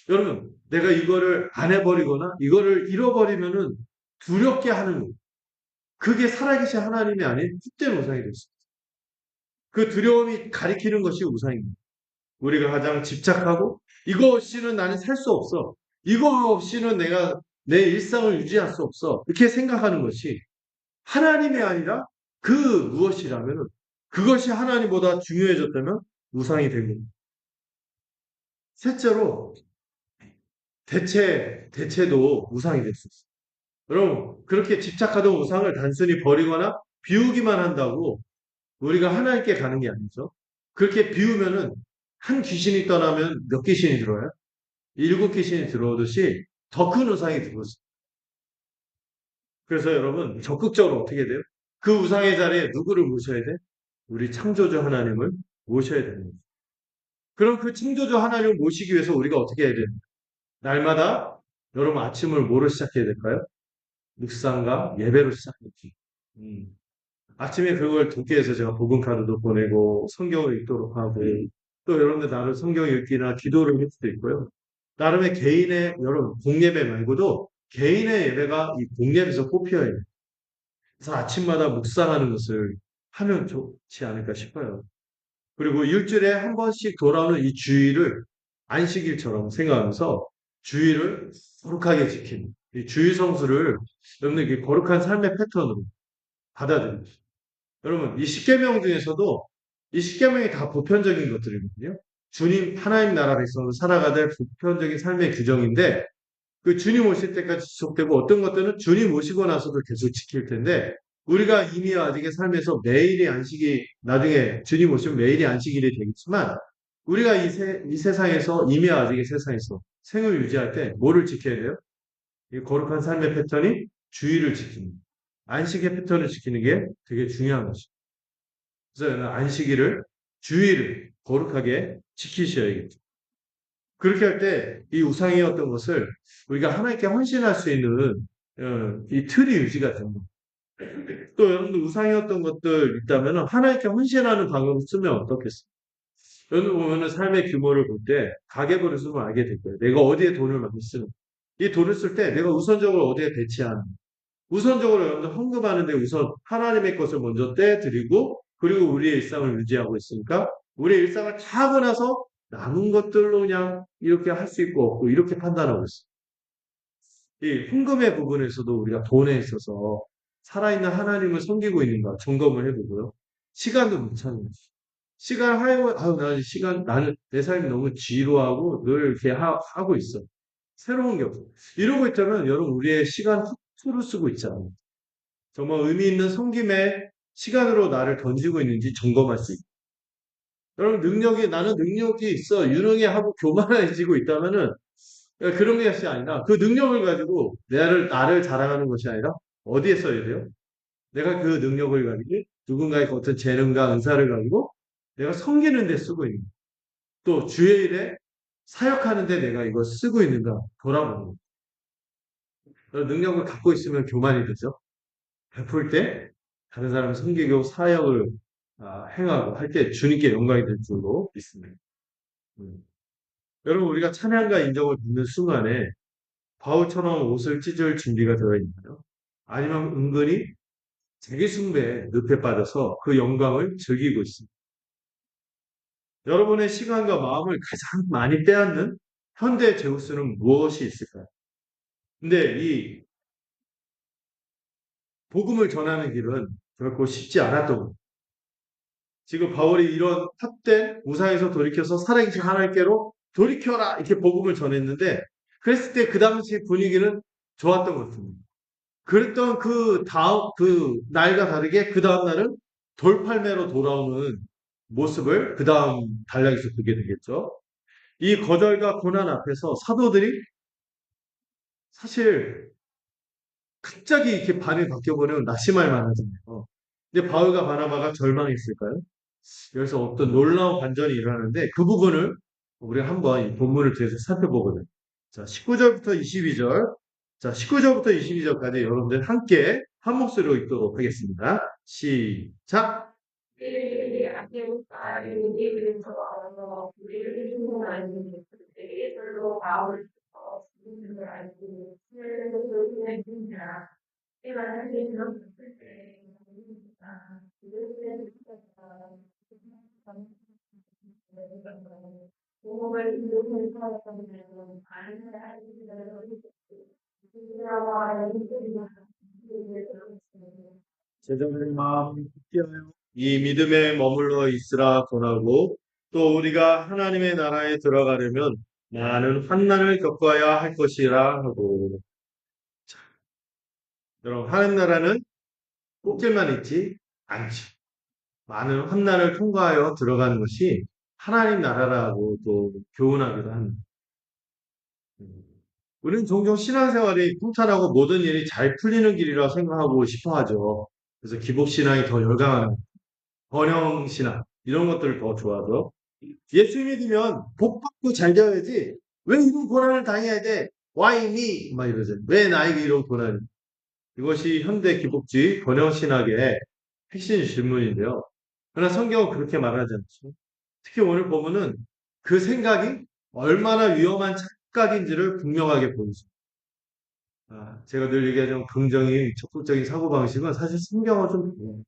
여러분, 내가 이거를 안 해버리거나 이거를 잃어버리면은 두렵게 하는 거. 그게 살아계신 하나님이 아닌 헛된 우상이 될 수 있어요. 그 두려움이 가리키는 것이 우상입니다. 우리가 가장 집착하고 이거 없이는 나는 살 수 없어. 이거 없이는 내가 내 일상을 유지할 수 없어. 이렇게 생각하는 것이 하나님이 아니라 그 무엇이라면 그것이 하나님보다 중요해졌다면 우상이 된 겁니다. 셋째로 대체도 우상이 될 수 있어요. 여러분, 그렇게 집착하던 우상을 단순히 버리거나 비우기만 한다고 우리가 하나님께 가는 게 아니죠. 그렇게 비우면은 한 귀신이 떠나면 몇 귀신이 들어요? 일곱 귀신이 들어오듯이 더 큰 우상이 들어오죠. 그래서 여러분, 적극적으로 어떻게 돼요? 그 우상의 자리에 누구를 모셔야 돼? 우리 창조주 하나님을 모셔야 되는 거죠. 그럼 그 창조주 하나님을 모시기 위해서 우리가 어떻게 해야 돼요? 날마다 여러분 아침을 뭐로 시작해야 될까요? 묵상과 예배로 시작했지. 음. 아침에 그걸 돕기 위해서 제가 복음카드도 보내고 성경을 읽도록 하고 또 여러분들 나름 성경 읽기나 기도를 할 수도 있고요. 나름의 개인의 여러분 공예배 말고도 개인의 예배가 이 공예배에서 꼽혀야 해요. 그래서 아침마다 묵상하는 것을 하면 좋지 않을까 싶어요. 그리고 일주일에 한 번씩 돌아오는 이 주일을 안식일처럼 생각하면서 주일을 거룩하게 지키는 이 주일 성수를 여러분들 이 거룩한 삶의 패턴으로 받아들이죠. 여러분 이 십계명 중에서도 이 십계명이 다 보편적인 것들이거든요. 주님 하나님 나라 백성으로 살아가야 될 보편적인 삶의 규정인데 그 주님 오실 때까지 지속되고 어떤 것들은 주님 오시고 나서도 계속 지킬 텐데 우리가 이미 아직의 삶에서 매일이 안식이 나중에 주님 오시면 매일이 안식일이 되겠지만 우리가 이 세상에서 이미 아직의 세상에서 생을 유지할 때 뭐를 지켜야 돼요? 이 거룩한 삶의 패턴이 주의를 지키는 안식의 패턴을 지키는 게 되게 중요한 것이죠. 그래서 안식일을 주의를 거룩하게 지키셔야겠죠. 그렇게 할 때 이 우상이었던 것을 우리가 하나님께 헌신할 수 있는 이 틀이 유지가 됩니다. 또 여러분들 우상이었던 것들 있다면 하나님께 헌신하는 방법을 쓰면 어떻겠어요? 여러분 보면은 삶의 규모를 볼 때 가계부를 쓰면 알게 될 거예요. 내가 어디에 돈을 많이 쓰는. 이 돈을 쓸 때 내가 우선적으로 어디에 배치하는. 우선적으로 여러분들 헌금하는데 우선 하나님의 것을 먼저 떼드리고 그리고 우리의 일상을 유지하고 있으니까 우리의 일상을 다 하고 나서 남은 것들로 그냥 이렇게 할 수 있고 없고 이렇게 판단하고 있어요. 이 헌금의 부분에서도 우리가 돈에 있어서 살아있는 하나님을 섬기고 있는가 점검을 해보고요. 시간도 마찬가지. 시간 하여 아유 나 시간 나는 내 삶이 너무 지루하고 늘 이렇게 하고 있어. 새로운 게 없어. 이러고 있다면 여러분 우리의 시간 헛수로 쓰고 있잖아요. 정말 의미 있는 섬김의 시간으로 나를 던지고 있는지 점검할 수 있고. 여러분 나는 능력이 있어 유능해 하고 교만해지고 있다면은 그런 것이 아니라 그 능력을 가지고 나를 자랑하는 것이 아니라 어디에 써야 돼요? 내가 그 능력을 가지고 누군가의 어떤 재능과 은사를 가지고 내가 섬기는 데 쓰고 있는 또 주의 일에 사역하는 데 내가 이걸 쓰고 있는가 돌아보는 거예요. 능력을 갖고 있으면 교만이 되죠. 베풀 때 다른 사람을 섬기고 사역을 행하고 할 때 주님께 영광이 될 줄로 믿습니다. 음. 여러분 우리가 찬양과 인정을 받는 순간에 바울처럼 옷을 찢을 준비가 되어 있나요? 아니면 은근히 자기 숭배에 늪에 빠져서 그 영광을 즐기고 있습니다. 여러분의 시간과 마음을 가장 많이 빼앗는 현대 제우스는 무엇이 있을까요? 근데 이 복음을 전하는 길은 결코 쉽지 않았던 겁니다. 지금 바울이 이런 헛된 우상에서 돌이켜서 살아계신 하나님께로 돌이켜라 이렇게 복음을 전했는데 그랬을 때 그 당시 분위기는 좋았던 것 같습니다. 그랬던 그 날과 다르게 그 다음 날은 돌팔매로 돌아오는 모습을 그 다음 단락에서 보게 되겠죠. 이 거절과 고난 앞에서 사도들이 사실 갑자기 이렇게 반이 바뀌어버리면 낙심할 만하잖아요. 근데 바울과 바나바가 절망했을까요? 여기서 어떤 놀라운 반전이 일어나는데 그 부분을 우리 한번 이 본문을 통해서 살펴보거든요. 자, 19절부터 22절. 자, 19절부터 22절까지 여러분들 함께 한 목소리로 읽도록 하겠습니다. 시작! 제자들의 마음이 함께하여 이 믿음에 머물러 있으라 권하고 또 우리가 하나님의 나라에 들어가려면 많은 환난을 겪어야 할 것이라 하고 여러분 하나님 나라는 꽃길만 있지 않죠. 많은 환난을 통과하여 들어가는 것이 하나님 나라라고 또 교훈하기도 합니다. 우리는 종종 신앙생활이 풍탄하고 모든 일이 잘 풀리는 길이라고 생각하고 싶어 하죠. 그래서 기복신앙이 더 열광하는 번영신앙 이런 것들을 더 좋아하죠. 예수 믿으면 복 받고 잘 되어야지 왜 이런 고난을 당해야 돼? Why me? 막 이러죠. 왜 나에게 이런 고난이? 이것이 현대 기복주의 번영신학의 핵심 질문인데요. 그러나 성경은 그렇게 말하지 않죠. 특히 오늘 보면은 그 생각이 얼마나 위험한 착각인지를 분명하게 보여줍니다. 제가 늘 얘기하는 긍정이 적극적인 사고방식은 사실 성경은 좀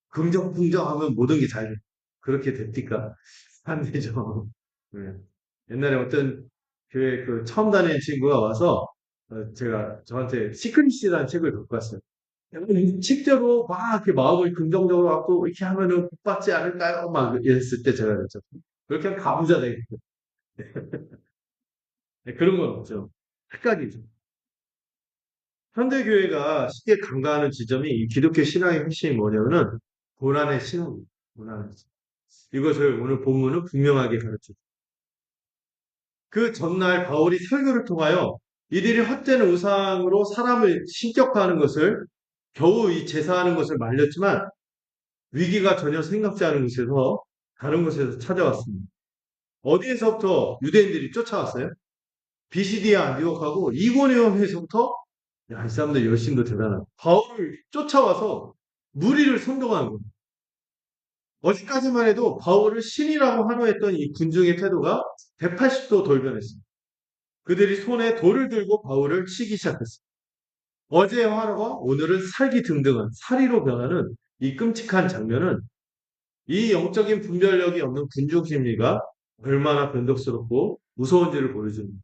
긍정, 긍정하면 모든 게 잘 돼. 그렇게 됩니까? 안 되죠. 네. 옛날에 어떤 교회 그 처음 다니는 친구가 와서 제가 저한테 시크릿이라는 책을 갖고 왔어요. 실제로 막 이렇게 마음을 긍정적으로 갖고 이렇게 하면은 복 받지 않을까요? 막 이랬을 때 제가 그랬죠. 그렇게 하면 가부자 되겠죠. 네, 그런 건 없죠. 착각이죠. 현대교회가 쉽게 간과하는 지점이 이 기독교 신앙의 핵심이 뭐냐면은 고난의 신앙입니다. 고난의 신앙. 이것을 오늘 본문은 분명하게 가르쳐줍니다. 그 전날 바울이 설교를 통하여 이들이 헛된 우상으로 사람을 신격화하는 것을 겨우 이 제사하는 것을 말렸지만 위기가 전혀 생각지 않은 곳에서 다른 곳에서 찾아왔습니다. 어디에서부터 유대인들이 쫓아왔어요? 비시디아 안디옥하고 이고니온에서부터 야, 이 사람들 열심도 대단하다. 바울을 쫓아와서 무리를 선동한 거예요. 어제까지만 해도 바울을 신이라고 환호했던 이 군중의 태도가 180도 돌변했습니다. 그들이 손에 돌을 들고 바울을 치기 시작했습니다. 어제의 화로가 오늘은 살기 등등한 사리로 변하는 이 끔찍한 장면은 이 영적인 분별력이 없는 군중 심리가 얼마나 변덕스럽고 무서운지를 보여줍니다.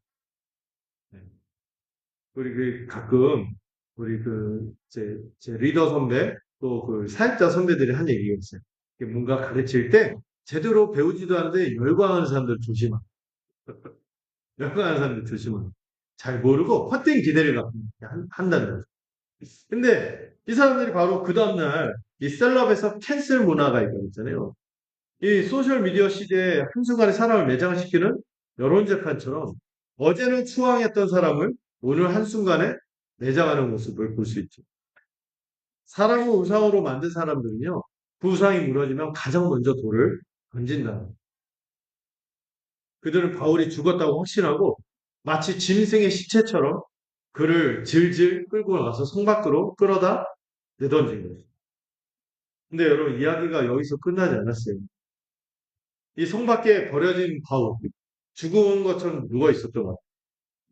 네. 우리 가끔 우리 제 리더 선배 또 그 사역자 선배들이 한 얘기가 있어요. 뭔가 가르칠 때 제대로 배우지도 않는데 열광하는 사람들 조심하. 열광하는 사람들 조심하. 잘 모르고 헛된 기대를 갖고 한다는 거죠. 근데 이 사람들이 바로 그 다음날 이 셀럽에서 캔슬 문화가 있잖아요. 이 소셜미디어 시대에 한순간에 사람을 매장시키는 여론재판처럼 어제는 추앙했던 사람을 오늘 한순간에 매장하는 모습을 볼 수 있죠. 사람을 우상으로 만든 사람들은요, 그 우상이 무너지면 가장 먼저 돌을 던진다. 그들은 바울이 죽었다고 확신하고 마치 짐승의 시체처럼 그를 질질 끌고 나가서 성 밖으로 끌어다 내던진 거죠. 근데 여러분 이야기가 여기서 끝나지 않았어요. 이 성 밖에 버려진 바울, 죽은 것처럼 누워 있었던 것 같아요.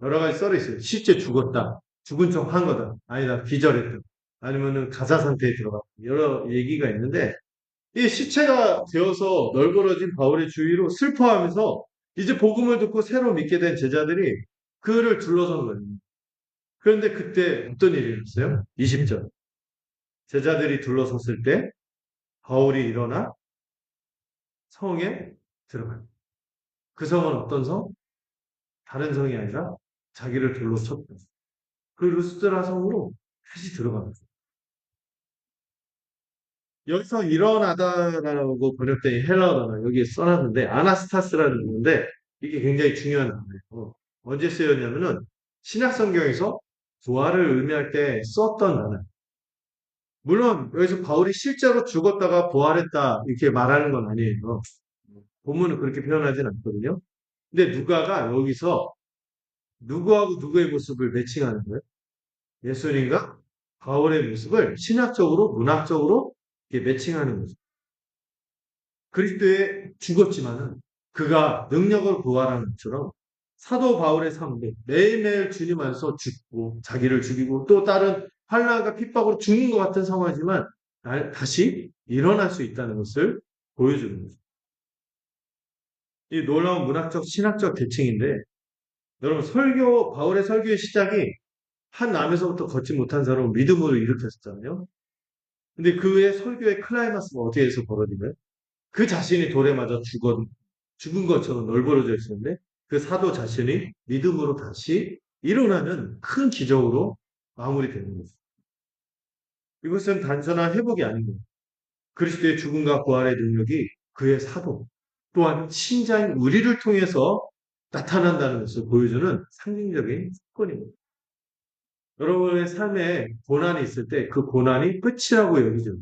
여러 가지 썰이 있어요. 실제 죽었다. 죽은 척 한 거다. 아니다. 기절했다. 아니면은 가사 상태에 들어갔다. 여러 얘기가 있는데 이 시체가 되어서 널브러진 바울의 주위로 슬퍼하면서 이제 복음을 듣고 새로 믿게 된 제자들이 그를 둘러선 거예요. 그런데 그때 어떤 일이 일어났어요? 20절. 제자들이 둘러섰을 때 바울이 일어나 성에 들어가요. 그 성은 어떤 성? 다른 성이 아니라 자기를 둘러쳤다. 그 루스드라 성으로 다시 들어갑니다. 여기서 일어나다라고 번역된 이 헬라어 단어 여기에 써놨는데 아나스타스라는 건데 이게 굉장히 중요한 단어예요. 언제 쓰였냐면은 신약 성경에서 부활을 의미할 때 썼던 단어. 물론 여기서 바울이 실제로 죽었다가 부활했다 이렇게 말하는 건 아니에요. 본문은 그렇게 표현하진 않거든요. 근데 누가가 여기서 누구하고 누구의 모습을 매칭하는 거예요? 예수님과 바울의 모습을 신학적으로, 문학적으로 이렇게 매칭하는 거죠. 그리스도에 죽었지만은 그가 능력을 부활하는 것처럼 사도 바울의 삶도 매일매일 주님 안에서 죽고 자기를 죽이고 또 다른 환난과 핍박으로 죽는 것 같은 상황이지만 다시 일어날 수 있다는 것을 보여주는 거죠. 이 놀라운 문학적, 신학적 대칭인데 여러분 바울의 설교의 시작이 한 남에서부터 걷지 못한 사람을 믿음으로 일으켰었잖아요. 근데 그의 설교의 클라이막스가 어디에서 벌어지나요? 그 자신이 돌에 맞아 죽은 것처럼 널브러져 있었는데 그 사도 자신이 믿음으로 다시 일어나는 큰 기적으로 마무리되는 거죠. 이것은 단순한 회복이 아닙니다. 그리스도의 죽음과 부활의 능력이 그의 사도 또한 신자인 우리를 통해서 나타난다는 것을 보여주는 상징적인 사건입니다. 여러분의 삶에 고난이 있을 때 그 고난이 끝이라고 여기죠.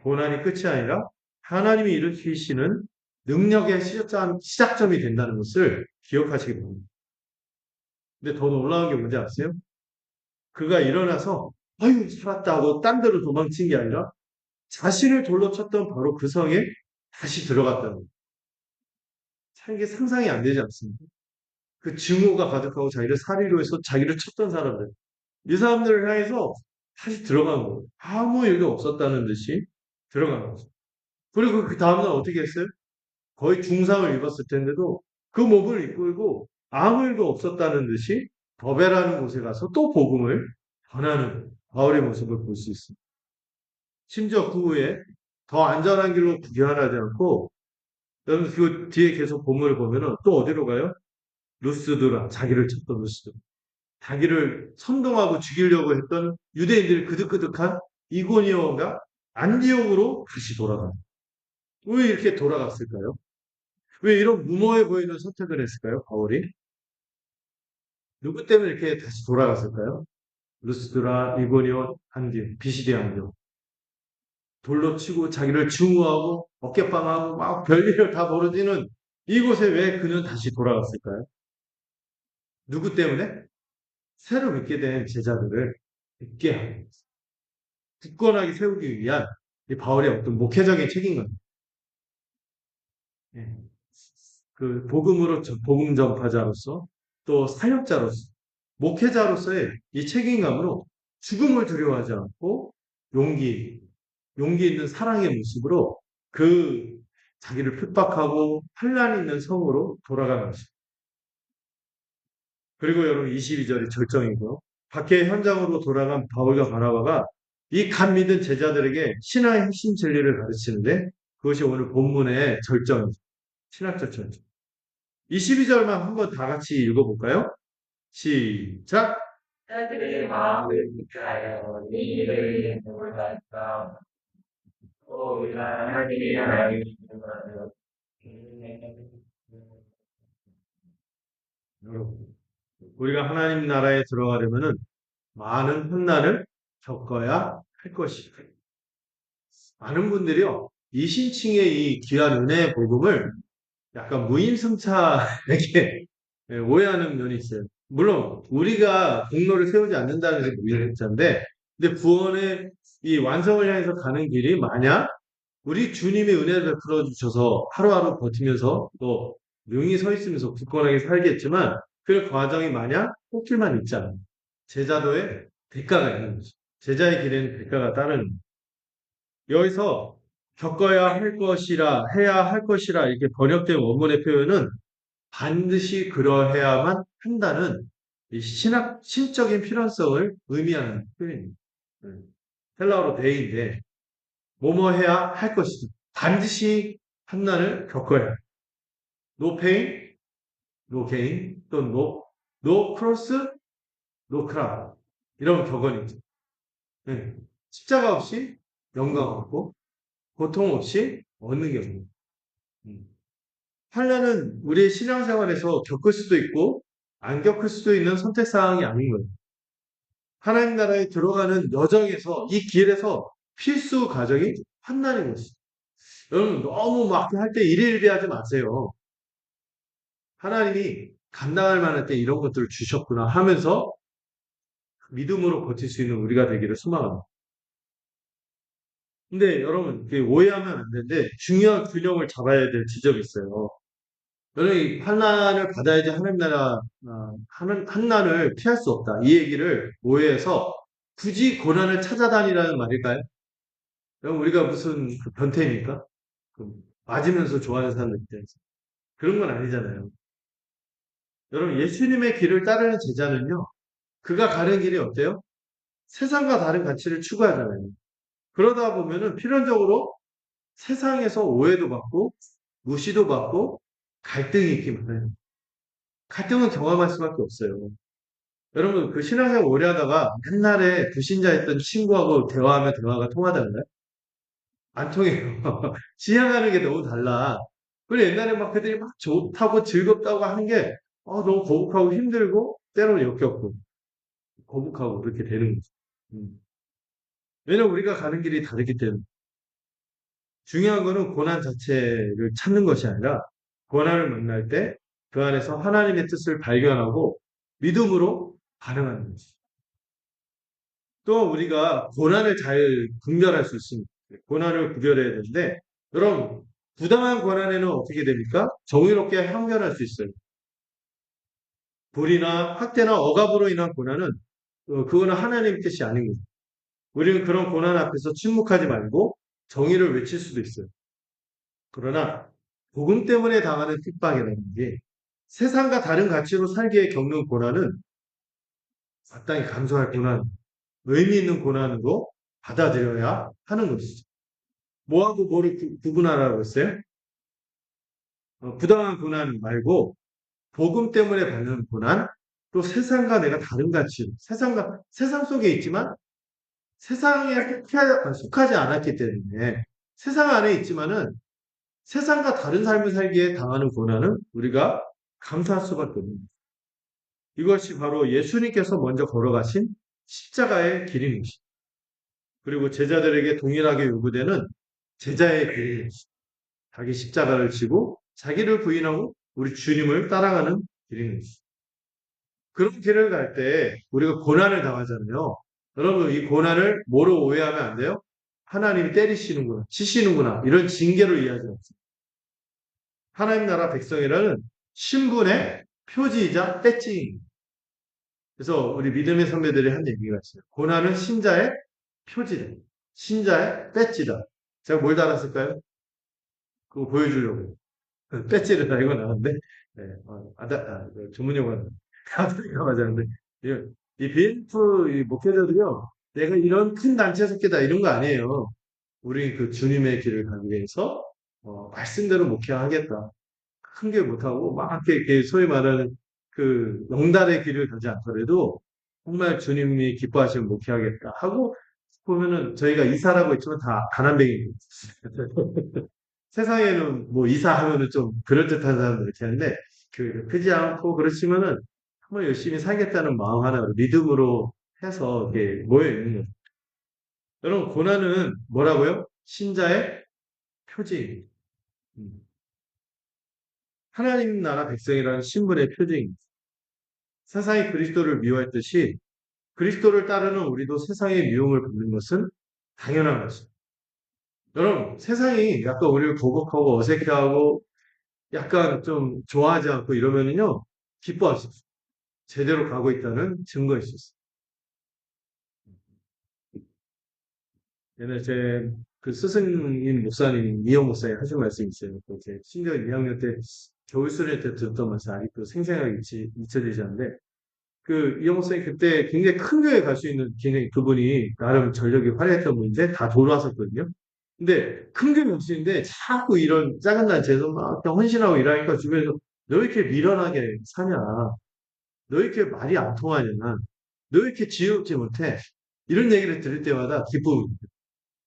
고난이 끝이 아니라 하나님이 일으키시는 능력의 시작점이 된다는 것을 기억하시기 바랍니다. 근데 더 놀라운 게 뭔지 아세요? 그가 일어나서 아유 살았다 하고 딴 데로 도망친 게 아니라 자신을 돌로 쳤던 바로 그 성에 다시 들어갔다는 거예요. 참 이게 상상이 안 되지 않습니까? 그 증오가 가득하고 자기를 살이로 해서 자기를 쳤던 사람들. 이 사람들을 향해서 다시 들어간 거예요. 아무 일도 없었다는 듯이 들어간 거죠. 그리고 그 다음날 어떻게 했어요? 거의 중상을 입었을 텐데도 그 몸을 이끌고 아무 일도 없었다는 듯이 더베라는 곳에 가서 또 복음을 전하는 바울의 모습을 볼 수 있습니다. 심지어 그 후에 더 안전한 길로 귀환하지 않고 여러분 그 뒤에 계속 본문을 보면은 또 어디로 가요? 루스드라 자기를 쳤던 루스드라 자기를 선동하고 죽이려고 했던 유대인들이 그득그득한 이고니온과 안디옥으로 다시 돌아가요. 왜 이렇게 돌아갔을까요? 왜 이런 무모해 보이는 선택을 했을까요? 바울이? 누구 때문에 이렇게 다시 돌아갔을까요? 루스드라, 이고니온, 안디옥, 비시디 안디옥. 돌로 치고 자기를 증오하고 어깨빵하고 막 별일을 다 벌어지는 이곳에 왜 그는 다시 돌아갔을까요? 누구 때문에? 새로 믿게 된 제자들을 믿게 하기 위해서. 굳건하게 세우기 위한 이 바울의 어떤 목회적인 책임입니다. 예. 그 복음 전파자로서 또 사역자로서 목회자로서의 이 책임감으로 죽음을 두려워하지 않고 용기 있는 사랑의 모습으로 그 자기를 핍박하고 환난 있는 성으로 돌아가는 것입니다. 그리고 여러분 22절이 절정이고요. 밖에 현장으로 돌아간 바울과 바나바가 이 간 믿은 제자들에게 신화의 핵심 진리를 가르치는데 그것이 오늘 본문의 절정이죠. 신학적 절정. 22절만 한번 다 같이 읽어볼까요? 시작. 그들이 마음을 비하여 이를 몰랐다. 오라 하니 하나님을 여러분, 우리가 하나님 나라에 들어가려면은 많은 환난을 겪어야 할 것이다. 많은 분들이요, 이신칭의 이 귀한 은혜의 복음을 약간 무임승차에게 오해하는 면이 있어요. 물론 우리가 공로를 세우지 않는다는 게 무임승차인데, 근데 구원의 이 완성을 향해서 가는 길이 만약 우리 주님의 은혜를 베풀어 주셔서 하루하루 버티면서 또 능히 서 있으면서 굳건하게 살겠지만 그 과정이 만약 꽃길만 있잖아요. 제자도의 대가가 있는 거죠. 제자의 길에는 대가가 따르는 거죠. 여기서 겪어야 할 것이라 해야 할 것이라 이렇게 번역된 원문의 표현은 반드시 그러해야만 한다는 이 신적인 필연성을 의미하는 표현입니다. 헬라어로 데이인데 뭐뭐 해야 할 것이죠. 반드시 환난을 겪어야 해요. No pain, no gain, 또 no cross, no crown. 이런 격언이죠. 네. 십자가 없이 영광 없고 고통 없이 얻는 게 없는. 환난은 우리의 신앙생활에서 겪을 수도 있고 안 겪을 수도 있는 선택 사항이 아닌 거예요. 하나님 나라에 들어가는 여정에서 이 길에서 필수 과정이 환난인 것이죠. 여러분 너무 막 할 때 일일비하지 마세요. 하나님이 감당할 만할 때 이런 것들을 주셨구나 하면서 믿음으로 버틸 수 있는 우리가 되기를 소망합니다. 근데 여러분 오해하면 안 되는데 중요한 균형을 잡아야 될 지점이 있어요. 여러분 이 환난을 받아야지 하나님 나라 환난을 피할 수 없다. 이 얘기를 오해해서 굳이 고난을 찾아다니라는 말일까요? 여러분 우리가 무슨 그 변태입니까? 그 맞으면서 좋아하는 사람들 입장에서 그런 건 아니잖아요. 여러분 예수님의 길을 따르는 제자는요. 그가 가는 길이 어때요? 세상과 다른 가치를 추구하잖아요. 그러다 보면은 필연적으로 세상에서 오해도 받고 무시도 받고 갈등이 있기 마련이에요. 갈등은 경험할 수밖에 없어요. 여러분 그 신앙생활 오래 하다가 옛날에 불신자였던 친구하고 대화하면 대화가 통하잖아요. 안 통해요. 지향하는 게 너무 달라. 그래 옛날에 막 그들이 막 좋다고 즐겁다고 하는 게 너무 거북하고 힘들고 때로는 역겹고 거북하고 그렇게 되는 거죠. 음. 왜냐면 우리가 가는 길이 다르기 때문에. 중요한 거는 고난 자체를 찾는 것이 아니라 고난을 만날 때 그 안에서 하나님의 뜻을 발견하고 믿음으로 반응하는 거지. 또 우리가 고난을 잘 분별할 수 있습니다. 고난을 구별해야 되는데 여러분 부당한 고난에는 어떻게 됩니까? 정의롭게 항변할 수 있어요. 불이나 학대나 억압으로 인한 고난은 그거는 하나님의 뜻이 아닙니다. 우리는 그런 고난 앞에서 침묵하지 말고 정의를 외칠 수도 있어요. 그러나 복음 때문에 당하는 핍박이라는 게 세상과 다른 가치로 살기에 겪는 고난은 마땅히 감수할 고난, 의미 있는 고난으로 받아들여야 하는 것이죠. 뭐하고 뭐를 구분하라고 했어요? 부당한 고난 말고 복음 때문에 받는 고난, 또 세상과 내가 다른 가치, 세상 속에 있지만 세상에 속하지 않았기 때문에 세상 안에 있지만은 세상과 다른 삶을 살기에 당하는 고난은 우리가 감수할 수밖에 없습니다. 이것이 바로 예수님께서 먼저 걸어가신 십자가의 길인 것입니다. 그리고 제자들에게 동일하게 요구되는 제자의 길인 것입니다. 자기 십자가를 지고 자기를 부인하고 우리 주님을 따라가는 길인 것입니다. 그런 길을 갈 때 우리가 고난을 당하잖아요. 여러분 이 고난을 뭐로 오해하면 안 돼요? 하나님이 때리시는구나, 치시는구나 이런 징계로 이해하지 않습니다. 하나님 나라 백성이라는 신분의 표지이자 배지입니다. 그래서 우리 믿음의 선배들이 한 얘기가 있어요. 고난은 신자의 표지다. 신자의 배지다. 제가 뭘 달았을까요? 그거 보여주려고. 배지를 달고 나왔는데, 네, 전문 용어는 아프리카 맞았는데, 이 BF 이 목회자들이요, 내가 이런 큰 단체 속계다 이런 거 아니에요. 우리 그 주님의 길을 가기 위해서 말씀대로 목회하겠다. 큰 게 못하고 막 이렇게 소위 말하는 그 영달의 길을 가지 않더라도 정말 주님이 기뻐하시면 목회하겠다 하고 보면은 저희가 이사라고 했지만 다 가난뱅이 세상에는 뭐 이사하면은 좀 그럴듯한 사람들 이렇게 하는데 크지 않고 그렇지만은 정말 열심히 살겠다는 마음 하나로 믿음으로 해서 이렇게 모여 있는 거죠. 여러분 고난은 뭐라고요? 신자의 표지입니다. 음. 하나님 나라 백성이라는 신분의 표징입니다. 세상이 그리스도를 미워했듯이 그리스도를 따르는 우리도 세상의 미움을 받는 것은 당연한 것입니다. 여러분, 세상이 약간 우리를 보복하고 어색해하고 약간 좀 좋아하지 않고 이러면은요, 기뻐하십시오. 제대로 가고 있다는 증거일 수 있습니다. 옛날에 제 스승님 목사님, 이영 목사님 하신 말씀이 있어요. 제 신경 2학년 때 겨울 수련 때 듣던 말씀 아직도 생생하게 잊혀지지 않는데 이영 목사님 그때 굉장히 큰 교회 갈 수 있는 굉장히 그분이 나름 전력이 화려했던 분인데 다 돌아왔었거든요. 근데 큰 교회 목사인데 자꾸 이런 작은 단체에서 막 헌신하고 일하니까 주변에서 너 왜 이렇게 미련하게 사냐? 너 왜 이렇게 말이 안 통하냐? 너 왜 이렇게 지혜롭지 못해? 이런 얘기를 들을 때마다 기쁨입니다.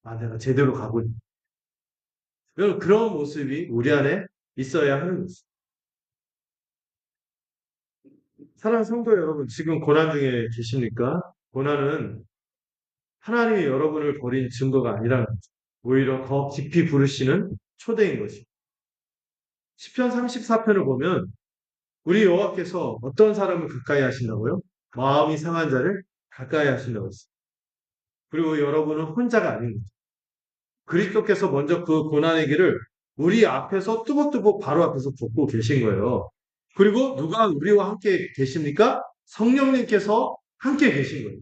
아, 내가 제대로 가고 있다. 여러분, 그런 모습이 우리 안에 있어야 하는 것입니다. 사랑하는 성도 여러분, 지금 고난 중에 계십니까? 고난은 하나님이 여러분을 버린 증거가 아니라는 거죠. 오히려 더 깊이 부르시는 초대인 것이. 시편 34편을 보면 우리 여호와께서 어떤 사람을 가까이 하신다고요? 마음이 상한 자를 가까이 하신다고 했어요. 그리고 여러분은 혼자가 아닌 거죠. 그리스도께서 먼저 그 고난의 길을 우리 앞에서 뚜벅뚜벅 바로 앞에서 걷고 계신 거예요. 그리고 누가 우리와 함께 계십니까? 성령님께서 함께 계신 거예요.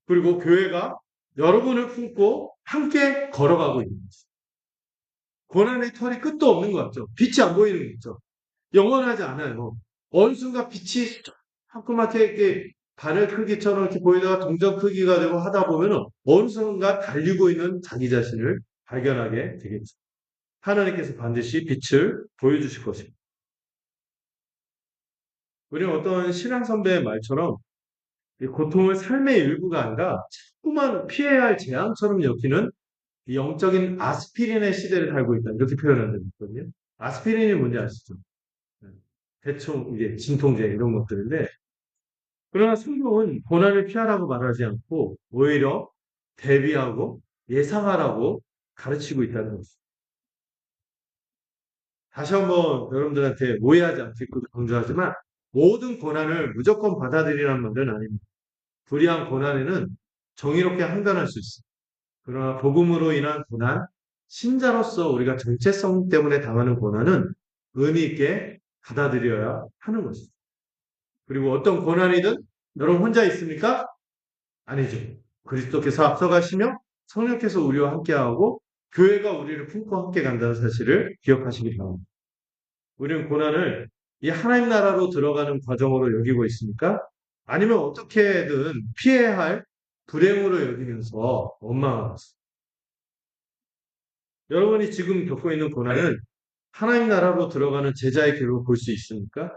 그리고 교회가 여러분을 품고 함께 걸어가고 있는 거죠. 고난의 털이 끝도 없는 것 같죠. 빛이 안 보이는 거 있죠. 영원하지 않아요. 어느 순간 빛이 조그맣게 이렇게 바늘 크기처럼 이렇게 보이다가 동전 크기가 되고 하다 보면은 어느 순간 달리고 있는 자기 자신을 발견하게 되겠죠. 하나님께서 반드시 빛을 보여주실 것입니다. 우리는 어떤 신앙 선배의 말처럼 이 고통을 삶의 일부가 아니라 자꾸만 피해야 할 재앙처럼 여기는 이 영적인 아스피린의 시대를 살고 있다. 이렇게 표현한 적이 있거든요. 아스피린이 뭔지 아시죠? 대충 이게 진통제 이런 것들인데, 그러나 성경은 고난을 피하라고 말하지 않고 오히려 대비하고 예상하라고 가르치고 있다는 것입니다. 다시 한번 여러분들한테 오해하지 않기를 강조하지만 모든 고난을 무조건 받아들이라는 말은 아닙니다. 불의한 고난에는 정의롭게 항변할 수 있습니다. 그러나 복음으로 인한 고난, 신자로서 우리가 정체성 때문에 당하는 고난은 의미 있게 받아들여야 하는 것입니다. 그리고 어떤 고난이든 여러분 혼자 있습니까? 아니죠. 그리스도께서 앞서가시며 성령께서 우리와 함께하고 교회가 우리를 품고 함께 간다는 사실을 기억하시기 바랍니다. 우리는 고난을 이 하나님 나라로 들어가는 과정으로 여기고 있습니까? 아니면 어떻게든 피해야 할 불행으로 여기면서 원망하고 있습니다. 여러분이 지금 겪고 있는 고난은 하나님 나라로 들어가는 제자의 길로 볼 수 있습니까?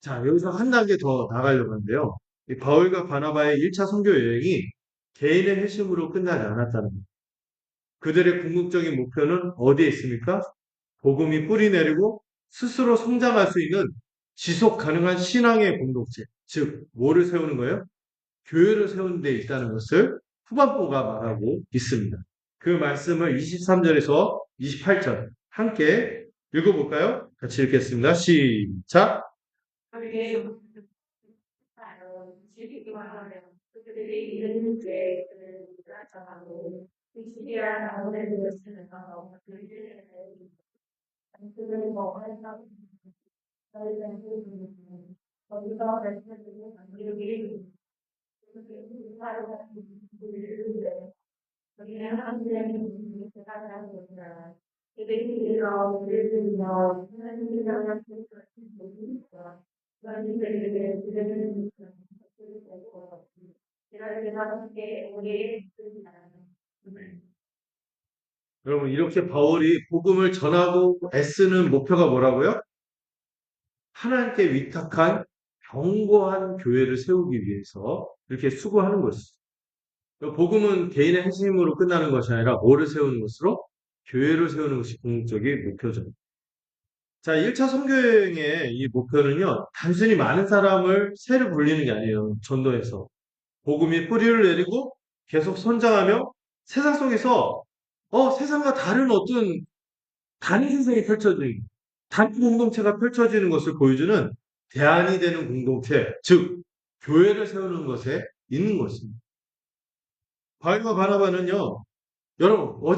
자, 여기서 한 단계 더 나가려고 하는데요. 이 바울과 바나바의 1차 선교 여행이 개인의 회심으로 끝나지 않았다는 겁니다. 그들의 궁극적인 목표는 어디에 있습니까? 복음이 뿌리 내리고 스스로 성장할 수 있는 지속 가능한 신앙의 공동체, 즉 뭐를 세우는 거예요? 교회를 세우는 데 있다는 것을 후반부가 말하고 있습니다. 그 말씀을 23절에서 28절 함께 읽어볼까요? 같이 읽겠습니다. 시작! 그에게 지키기만 하면 그들이 이르는 죄에 그를 정하고 시리아 나오는 것을 가서 그들을 그들을 먹을 사 거기서 렌트를 만들기 우리는 하나님의 세상을 보자. 그들이 이르러 우리를 들며 하나님의 나라를 보니까 너희들에게 그들은 되고 이렇게 함께 우리의 여러분, 이렇게 바울이 복음을 전하고 애쓰는 목표가 뭐라고요? 하나님께 위탁한 견고한 교회를 세우기 위해서 이렇게 수고하는 것이죠. 복음은 개인의 핵심으로 끝나는 것이 아니라 뭐를 세우는 것으로? 교회를 세우는 것이 궁극적인 목표죠. 자, 1차 선교여행의 이 목표는요, 단순히 많은 사람을 새로 불리는 게 아니에요. 전도해서. 복음이 뿌리를 내리고 계속 선장하며 세상 속에서 세상과 다른 어떤 다른 세상이 펼쳐지는, 다른 공동체가 펼쳐지는 것을 보여주는 대안이 되는 공동체, 즉 교회를 세우는 것에 있는 것입니다. 바울과 바나바는요, 여러분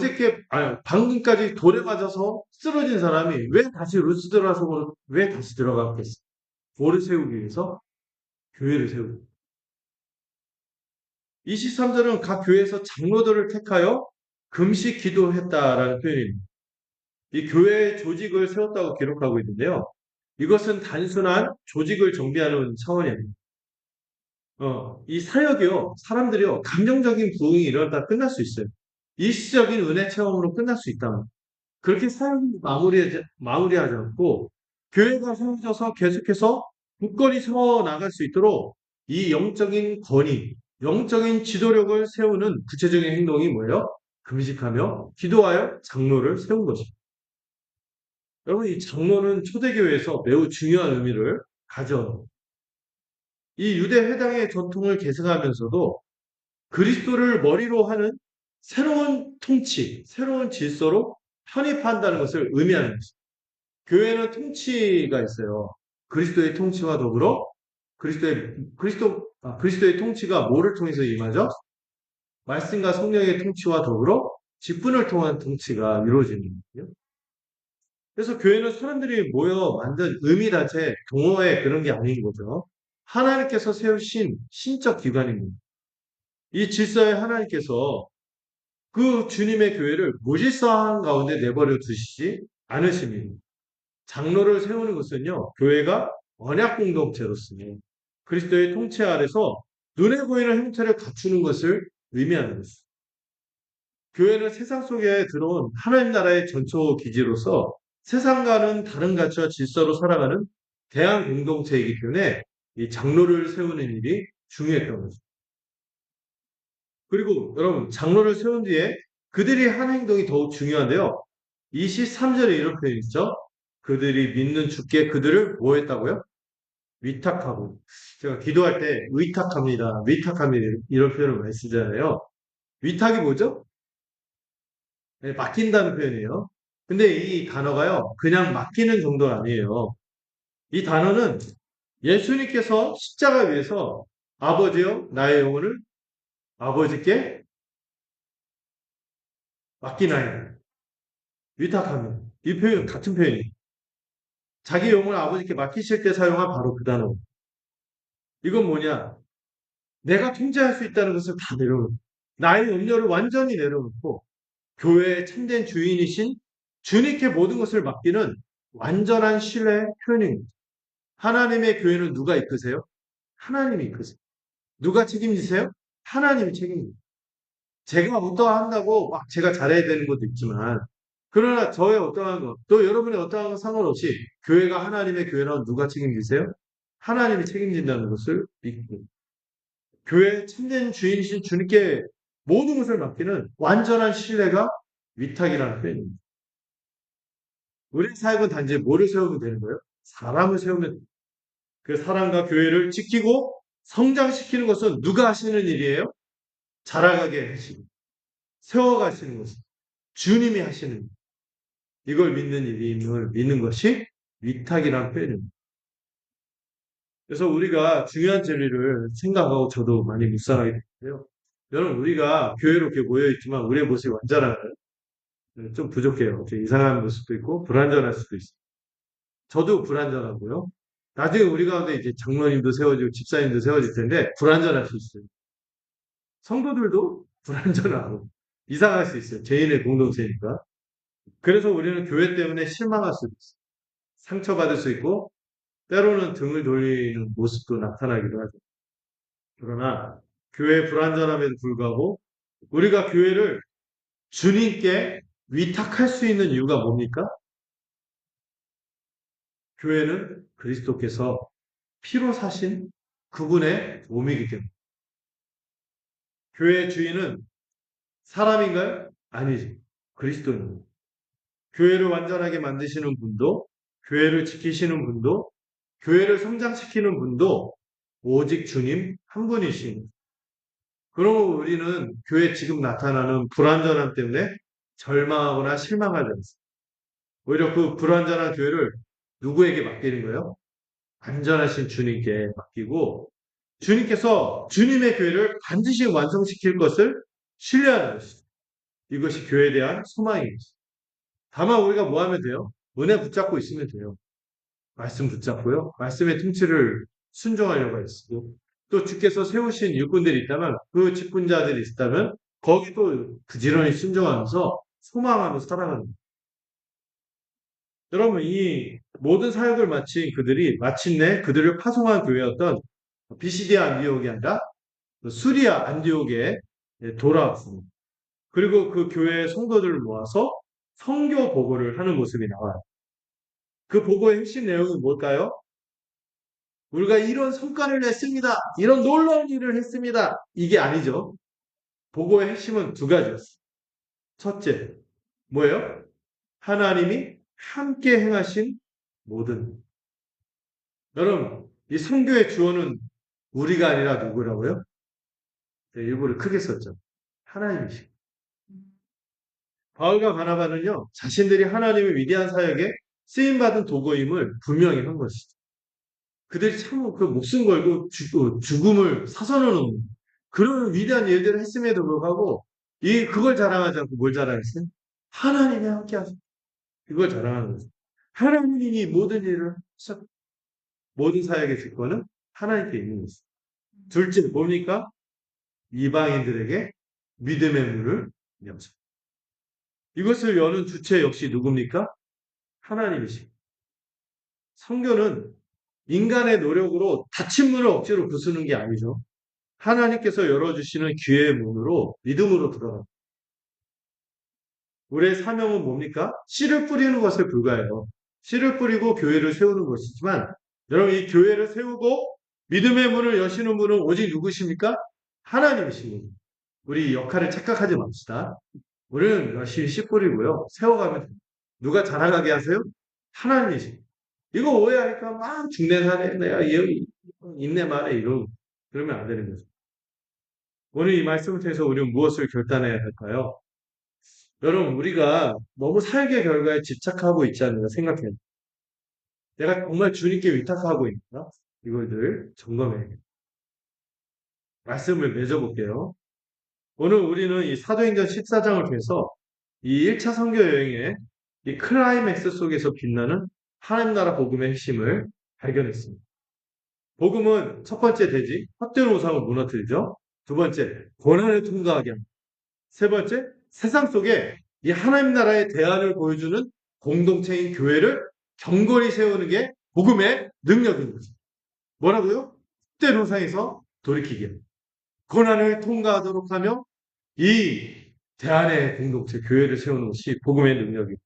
방금까지 돌에 맞아서 쓰러진 사람이 왜 다시 루스드라서 왜 다시 들어갔겠어요? 뭐를 세우기 위해서? 교회를 세우기. 23절은 각 교회에서 장로들을 택하여 금식 기도했다라는 표현입니다. 이 교회의 조직을 세웠다고 기록하고 있는데요. 이것은 단순한 조직을 정비하는 차원이 아닙니다. 이 사역이요, 사람들이요, 감정적인 부흥이 일어나다 끝날 수 있어요. 일시적인 은혜 체험으로 끝날 수 있다. 그렇게 사역이 마무리하지 않고, 교회가 세워져서 계속해서 굳건히 세워 나갈 수 있도록 이 영적인 권위, 영적인 지도력을 세우는 구체적인 행동이 뭐예요? 금식하며 기도하여 장로를 세운 것입니다. 여러분, 이 장로는 초대교회에서 매우 중요한 의미를 가져. 이 유대 회당의 전통을 계승하면서도 그리스도를 머리로 하는 새로운 통치, 새로운 질서로 편입한다는 것을 의미하는 것입니다. 교회는 통치가 있어요. 그리스도의 통치와 더불어 그리스도의 통치가 뭐를 통해서 임하죠? 말씀과 성령의 통치와 더불어 직분을 통한 통치가 이루어지는 거예요. 그래서 교회는 사람들이 모여 만든 의미단체, 동호회 그런 게 아닌 거죠. 하나님께서 세우신 신적 기관입니다. 이 질서에 하나님께서 그 주님의 교회를 무질서한 가운데 내버려 두시지 않으십니다. 장로를 세우는 것은요, 교회가 언약 공동체로서는 그리스도의 통치 아래서 눈에 보이는 형태를 갖추는 것을 의미하는 것입니다. 교회는 세상 속에 들어온 하나님 나라의 전초 기지로서 세상과는 다른 가치와 질서로 살아가는 대한 공동체이기 때문에 이 장로를 세우는 일이 중요했던 거죠. 그리고 여러분, 장로를 세운 뒤에 그들이 한 행동이 더욱 중요한데요. 23절에 이런 표현이 있죠. 그들이 믿는 주께 그들을 뭐 했다고요? 위탁하고. 제가 기도할 때 위탁합니다. 위탁합니다. 이런 표현을 많이 쓰잖아요. 위탁이 뭐죠? 네, 맡긴다는 표현이에요. 근데 이 단어가요, 그냥 맡기는 정도는 아니에요. 이 단어는 예수님께서 십자가 위에서 아버지여 나의 영혼을 아버지께 맡기나이다. 위탁합니다. 이 표현 같은 표현이에요. 자기 영혼을 아버지께 맡기실 때 사용한 바로 그 단어. 이건 뭐냐? 내가 통제할 수 있다는 것을 다 내려놓고 나의 염려를 완전히 내려놓고 교회의 참된 주인이신 주님께 모든 것을 맡기는 완전한 신뢰의 표현입니다. 하나님의 교회는 누가 이끄세요? 하나님이 이끄세요. 누가 책임지세요? 하나님이 책임집니다. 제가 어떠한다고 막 제가 잘해야 되는 것도 있지만 그러나 저의 어떠한 것, 또 여러분의 어떠한 것 상관없이 교회가 하나님의 교회라면 누가 책임지세요? 하나님이 책임진다는 것을 믿고 교회의 참된 주인이신 주님께 모든 것을 맡기는 완전한 신뢰가 위탁이라는 표현입니다. 우리 사역은 단지 뭐를 세우면 되는 거예요? 사람을 세우면 그 사람과 교회를 지키고 성장시키는 것은 누가 하시는 일이에요? 자라가게 하시고 세워가시는 것은 주님이 하시는 일. 이걸 믿는 일임을 믿는 것이 위탁이라는 표현입니다. 그래서 우리가 중요한 진리를 생각하고 저도 많이 묵상하게 되는데요. 여러분 우리가 교회로 이렇게 모여있지만 우리의 모습이 완전한가요? 좀 부족해요. 좀 이상한 모습도 있고 불완전할 수도 있어요. 저도 불완전하고요. 나중에 우리 가운데 이제 장로님도 세워지고 집사님도 세워질 텐데 불완전할 수 있어요. 성도들도 불완전하고 이상할 수 있어요. 죄인의 공동체니까. 그래서 우리는 교회 때문에 실망할 수도 있어요. 상처받을 수 있고 때로는 등을 돌리는 모습도 나타나기도 하죠. 그러나 교회의 불완전함에도 불구하고 우리가 교회를 주님께 위탁할 수 있는 이유가 뭡니까? 교회는 그리스도께서 피로 사신 그분의 몸이기 때문에. 교회의 주인은 사람인가요? 아니지. 그리스도입니다. 교회를 완전하게 만드시는 분도, 교회를 지키시는 분도, 교회를 성장시키는 분도 오직 주님 한 분이십니다. 그러면 우리는 교회 지금 나타나는 불완전함 때문에 절망하거나 실망하지 않습니다. 오히려 그 불완전한 교회를 누구에게 맡기는 거예요? 안전하신 주님께 맡기고 주님께서 주님의 교회를 반드시 완성시킬 것을 신뢰하는 것입니다. 이것이 교회에 대한 소망입니다. 다만 우리가 뭐 하면 돼요? 은혜 붙잡고 있으면 돼요. 말씀 붙잡고요. 말씀의 통치를 순종하려고 했고 또 주께서 세우신 일꾼들이 있다면 그 직분자들이 있다면 거기도 부지런히 순종하면서 소망하면서 살아가는 거예요. 여러분 이 모든 사역을 마친 그들이 마침내 그들을 파송한 교회였던 비시디아 안디옥이 아니라 수리아 안디옥에 돌아왔습니다. 그리고 그 교회의 성도들을 모아서 선교 보고를 하는 모습이 나와요. 그 보고의 핵심 내용은 뭘까요? 우리가 이런 성과를 냈습니다. 이런 놀라운 일을 했습니다. 이게 아니죠. 보고의 핵심은 두 가지였어요. 첫째, 뭐예요? 하나님이 함께 행하신 모든. 여러분, 이 선교의 주어는 우리가 아니라 누구라고요? 네, 일부를 크게 썼죠. 하나님이시고. 바울과 바나바는요, 자신들이 하나님의 위대한 사역에 쓰임받은 도구임을 분명히 한 것이죠. 그들이 참 그 목숨 걸고 죽음을 사선으로 그런 위대한 일들을 했음에도 불구하고 그걸 자랑하지 않고 뭘 자랑했어요? 하나님이 함께 하셨 그걸 자랑하는 거죠. 하나님이 모든 일을 하셨 모든 사역의 주권은 하나님께 있는 것입니다. 둘째 뭡니까? 이방인들에게 믿음의 문을 열죠. 이것을 여는 주체 역시 누굽니까? 하나님이십니다. 성교는 인간의 노력으로 닫힌 문을 억지로 부수는 게 아니죠. 하나님께서 열어주시는 기회의 문으로 믿음으로 들어갑니다. 우리의 사명은 뭡니까? 씨를 뿌리는 것에 불과해요. 씨를 뿌리고 교회를 세우는 것이지만 여러분 이 교회를 세우고 믿음의 문을 여시는 분은 오직 누구십니까? 하나님이십니다. 우리 역할을 착각하지 맙시다. 우리는 열심히 씨 뿌리고요. 세워가면 됩니다. 누가 자라가게 하세요? 하나님이십니다. 이거 오해하니까 막 중내사네 내가 인내 말해 이러고 그러면 안 되는 거죠. 오늘 이 말씀을 통해서 우리는 무엇을 결단해야 할까요? 여러분 우리가 너무 삶의 결과에 집착하고 있지 않는가 생각해요. 내가 정말 주님께 위탁하고 있나? 이걸 늘 점검해야 돼요. 말씀을 맺어볼게요. 오늘 우리는 이 사도행전 14장을 통해서 이 1차 선교 여행의 이 클라이맥스 속에서 빛나는 하나님 나라 복음의 핵심을 발견했습니다. 복음은 첫 번째 대지, 헛된 우상을 무너뜨리죠. 두 번째, 고난을 통과하게 합니다. 세 번째, 세상 속에 이 하나님 나라의 대안을 보여주는 공동체인 교회를 경건히 세우는 게 복음의 능력인 거죠. 뭐라고요? 헛된 우상에서 돌이키게 합니다. 고난을 통과하도록 하며 이 대안의 공동체, 교회를 세우는 것이 복음의 능력입니다.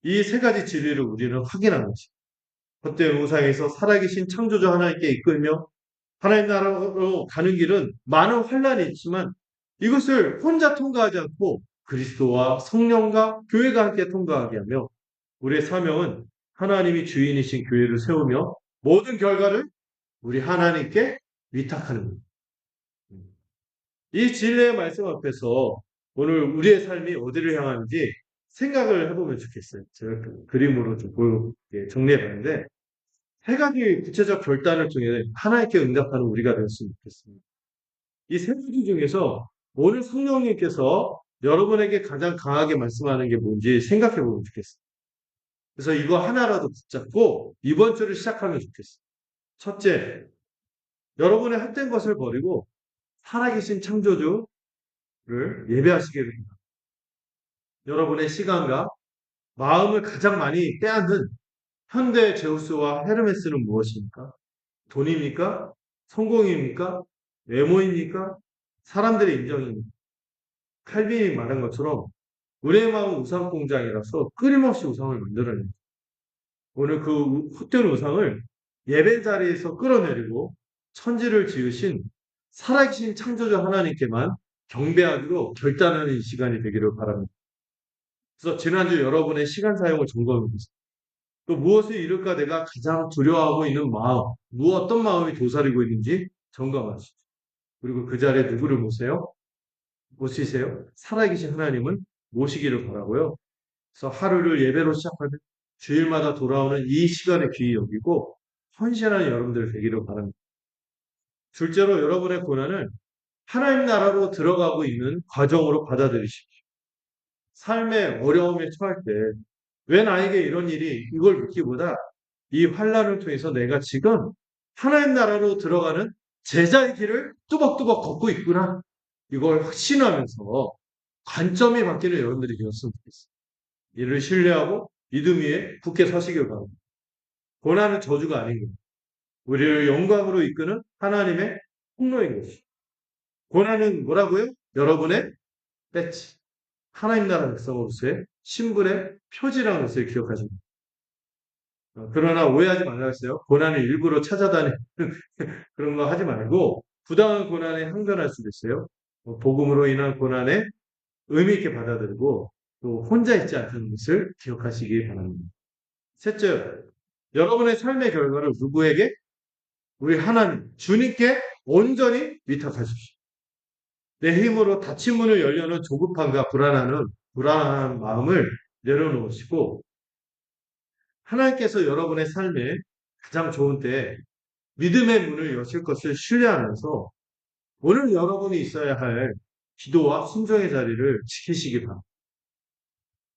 이 세 가지 진리를 우리는 확인한 것입니다. 헛된 우상에서 살아계신 창조주 하나님께 이끌며 하나님 나라로 가는 길은 많은 환란이 있지만 이것을 혼자 통과하지 않고 그리스도와 성령과 교회가 함께 통과하게 하며 우리의 사명은 하나님이 주인이신 교회를 세우며 모든 결과를 우리 하나님께 위탁하는 겁니다. 이 진리의 말씀 앞에서 오늘 우리의 삶이 어디를 향하는지 생각을 해보면 좋겠어요. 제가 그림으로 좀 정리해봤는데 세 가지 구체적 결단을 통해 하나님께 응답하는 우리가 되었으면 좋겠습니다. 이 세 가지 중에서 오늘 성령님께서 여러분에게 가장 강하게 말씀하는 게 뭔지 생각해 보면 좋겠어요. 그래서 이거 하나라도 붙잡고 이번 주를 시작하면 좋겠어요. 첫째, 여러분의 헛된 것을 버리고 살아계신 창조주를 예배하시게 됩니다. 여러분의 시간과 마음을 가장 많이 빼앗는 현대 제우스와 헤르메스는 무엇입니까? 돈입니까? 성공입니까? 외모입니까? 사람들의 인정입니까? 칼빈이 말한 것처럼 우리의 마음은 우상 공장이라서 끊임없이 우상을 만들어냅니다. 오늘 그 헛된 우상을 예배 자리에서 끌어내리고 천지를 지으신 살아계신 창조주 하나님께만 경배하기로 결단하는 이 시간이 되기를 바랍니다. 그래서 지난주 여러분의 시간 사용을 점검해보세요. 또 무엇을 이룰까 내가 가장 두려워하고 있는 마음, 어떤 마음이 도사리고 있는지 점검하시죠. 그리고 그 자리에 누구를 모시세요? 살아계신 하나님은 모시기를 바라고요. 그래서 하루를 예배로 시작하는 주일마다 돌아오는 이 시간에 귀히 여기고 헌신하는 여러분들 되기를 바랍니다. 둘째로 여러분의 고난을 하나님 나라로 들어가고 있는 과정으로 받아들이십시오. 삶의 어려움에 처할 때 왜 나에게 이런 일이 이걸 묻기보다 이 환란을 통해서 내가 지금 하나님 나라로 들어가는 제자의 길을 뚜벅뚜벅 걷고 있구나. 이걸 확신하면서 관점이 바뀌는 여러분들이 되었으면 좋겠어요. 이를 신뢰하고 믿음 위에 굳게 서시길 바랍니다. 고난은 저주가 아닌 겁니다. 우리를 영광으로 이끄는 하나님의 통로인 것이죠. 고난은 뭐라고요? 여러분의 배지. 하나님 나라 백성으로서의 신분의 표지라는 것을 기억하십니다. 그러나 오해하지 말라 했어요. 고난을 일부러 찾아다니는 그런 거 하지 말고 부당한 고난에 항변할 수도 있어요. 복음으로 인한 고난에 의미 있게 받아들이고 또 혼자 있지 않다는 것을 기억하시기 바랍니다. 셋째, 여러분의 삶의 결과를 누구에게? 우리 하나님, 주님께 온전히 위탁하십시오. 내 힘으로 닫힌 문을 열려는 조급함과 불안함은 불안한 마음을 내려놓으시고 하나님께서 여러분의 삶에 가장 좋은 때에 믿음의 문을 여실 것을 신뢰하면서 오늘 여러분이 있어야 할 기도와 순종의 자리를 지키시기 바랍니다.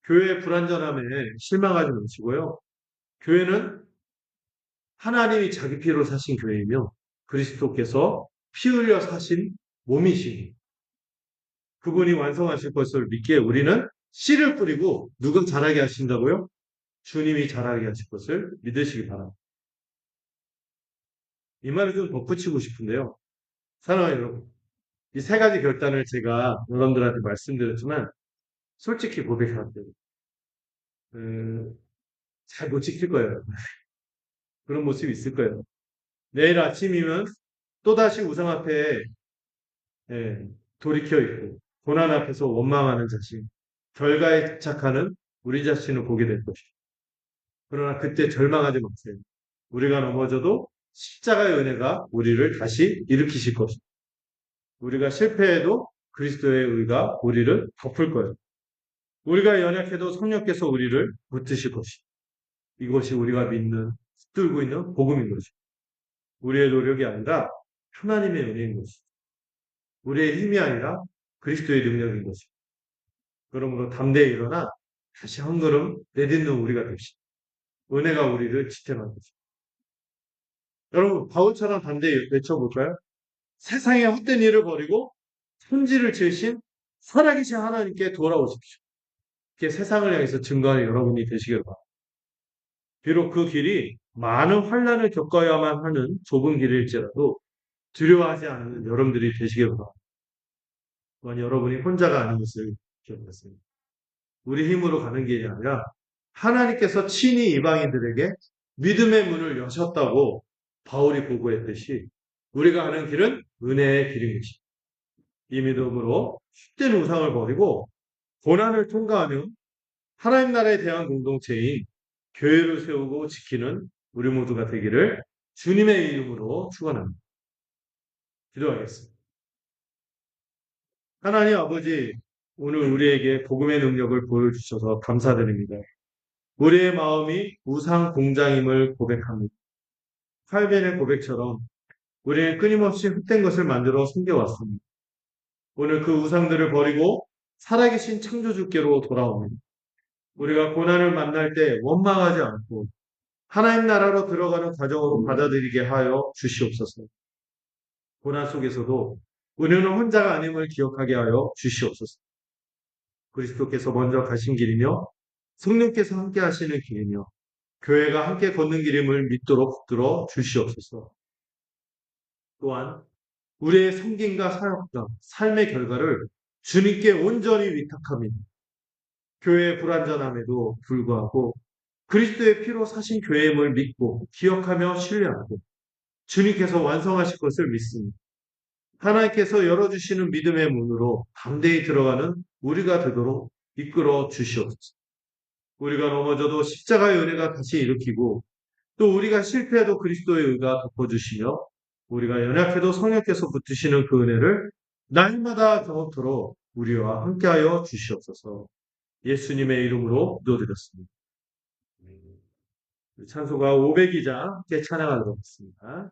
교회의 불완전함에 실망하지 마시고요. 교회는 하나님이 자기 피로 사신 교회이며 그리스도께서 피 흘려 사신 몸이시니 그분이 완성하실 것을 믿기에 우리는 씨를 뿌리고 누가 자라게 하신다고요? 주님이 자라게 하실 것을 믿으시기 바랍니다. 이 말을 좀 덧붙이고 싶은데요. 사랑하는 여러분, 이 세 가지 결단을 제가 여러분들한테 말씀드렸지만 솔직히 고백할게요. 잘 못 지킬 거예요. 그런 모습이 있을 거예요. 내일 아침이면 또다시 우상 앞에 예, 돌이켜 있고 고난 앞에서 원망하는 자신, 결과에 집착하는 우리 자신을 보게 될 것이죠. 그러나 그때 절망하지 마세요. 우리가 넘어져도 십자가의 은혜가 우리를 다시 일으키실 것입니다. 우리가 실패해도 그리스도의 의가 우리를 덮을 거예요. 우리가 연약해도 성령께서 우리를 붙드실 것입니다. 이것이 우리가 믿는, 붙들고 있는 복음인 것입니다. 우리의 노력이 아니라 하나님의 은혜인 것입니다. 우리의 힘이 아니라 그리스도의 능력인 것입니다. 그러므로 담대히 일어나 다시 한 걸음 내딛는 우리가 됩시다. 은혜가 우리를 지탱할 것입니다. 여러분, 바울처럼 담대히 외쳐볼까요? 세상의 헛된 일을 버리고 손질을 지으신 살아계신 하나님께 돌아오십시오. 그게 세상을 향해서 증거하는 여러분이 되시길 바랍니다. 비록 그 길이 많은 환난을 겪어야만 하는 좁은 길일지라도 두려워하지 않는 여러분들이 되시길 바랍니다. 또한 여러분이 혼자가 아닌 것을 기억하세요. 우리 힘으로 가는 길이 아니라 하나님께서 친히 이방인들에게 믿음의 문을 여셨다고 바울이 보고했듯이 우리가 가는 길은 은혜의 길인 것입니다. 이 믿음으로 헛된 우상을 버리고 고난을 통과하며 하나님 나라에 대한 공동체인 교회를 세우고 지키는 우리 모두가 되기를 주님의 이름으로 축원합니다. 기도하겠습니다. 하나님 아버지, 오늘 우리에게 복음의 능력을 보여주셔서 감사드립니다. 우리의 마음이 우상 공장임을 고백합니다. 칼빈의 고백처럼 우리는 끊임없이 헛된 것을 만들어 숨겨왔습니다. 오늘 그 우상들을 버리고 살아계신 창조주께로 돌아옵니다. 우리가 고난을 만날 때 원망하지 않고 하나님 나라로 들어가는 과정으로 받아들이게 하여 주시옵소서. 고난 속에서도 우리는 혼자가 아님을 기억하게 하여 주시옵소서. 그리스도께서 먼저 가신 길이며 성령께서 함께 하시는 길이며 교회가 함께 걷는 길임을 믿도록 붙들어 주시옵소서. 또한 우리의 성김과 사역과 삶의 결과를 주님께 온전히 위탁합니다. 교회의 불완전함에도 불구하고 그리스도의 피로 사신 교회임을 믿고 기억하며 신뢰하고 주님께서 완성하실 것을 믿습니다. 하나님께서 열어주시는 믿음의 문으로 담대히 들어가는 우리가 되도록 이끌어 주시옵소서. 우리가 넘어져도 십자가의 은혜가 다시 일으키고 또 우리가 실패해도 그리스도의 의가 덮어주시며 우리가 연약해도 성령께서 붙으시는 그 은혜를 날마다 경험토록 우리와 함께하여 주시옵소서. 예수님의 이름으로 기도드렸습니다. 찬송가 500기자 함께 찬양하도록 하겠습니다.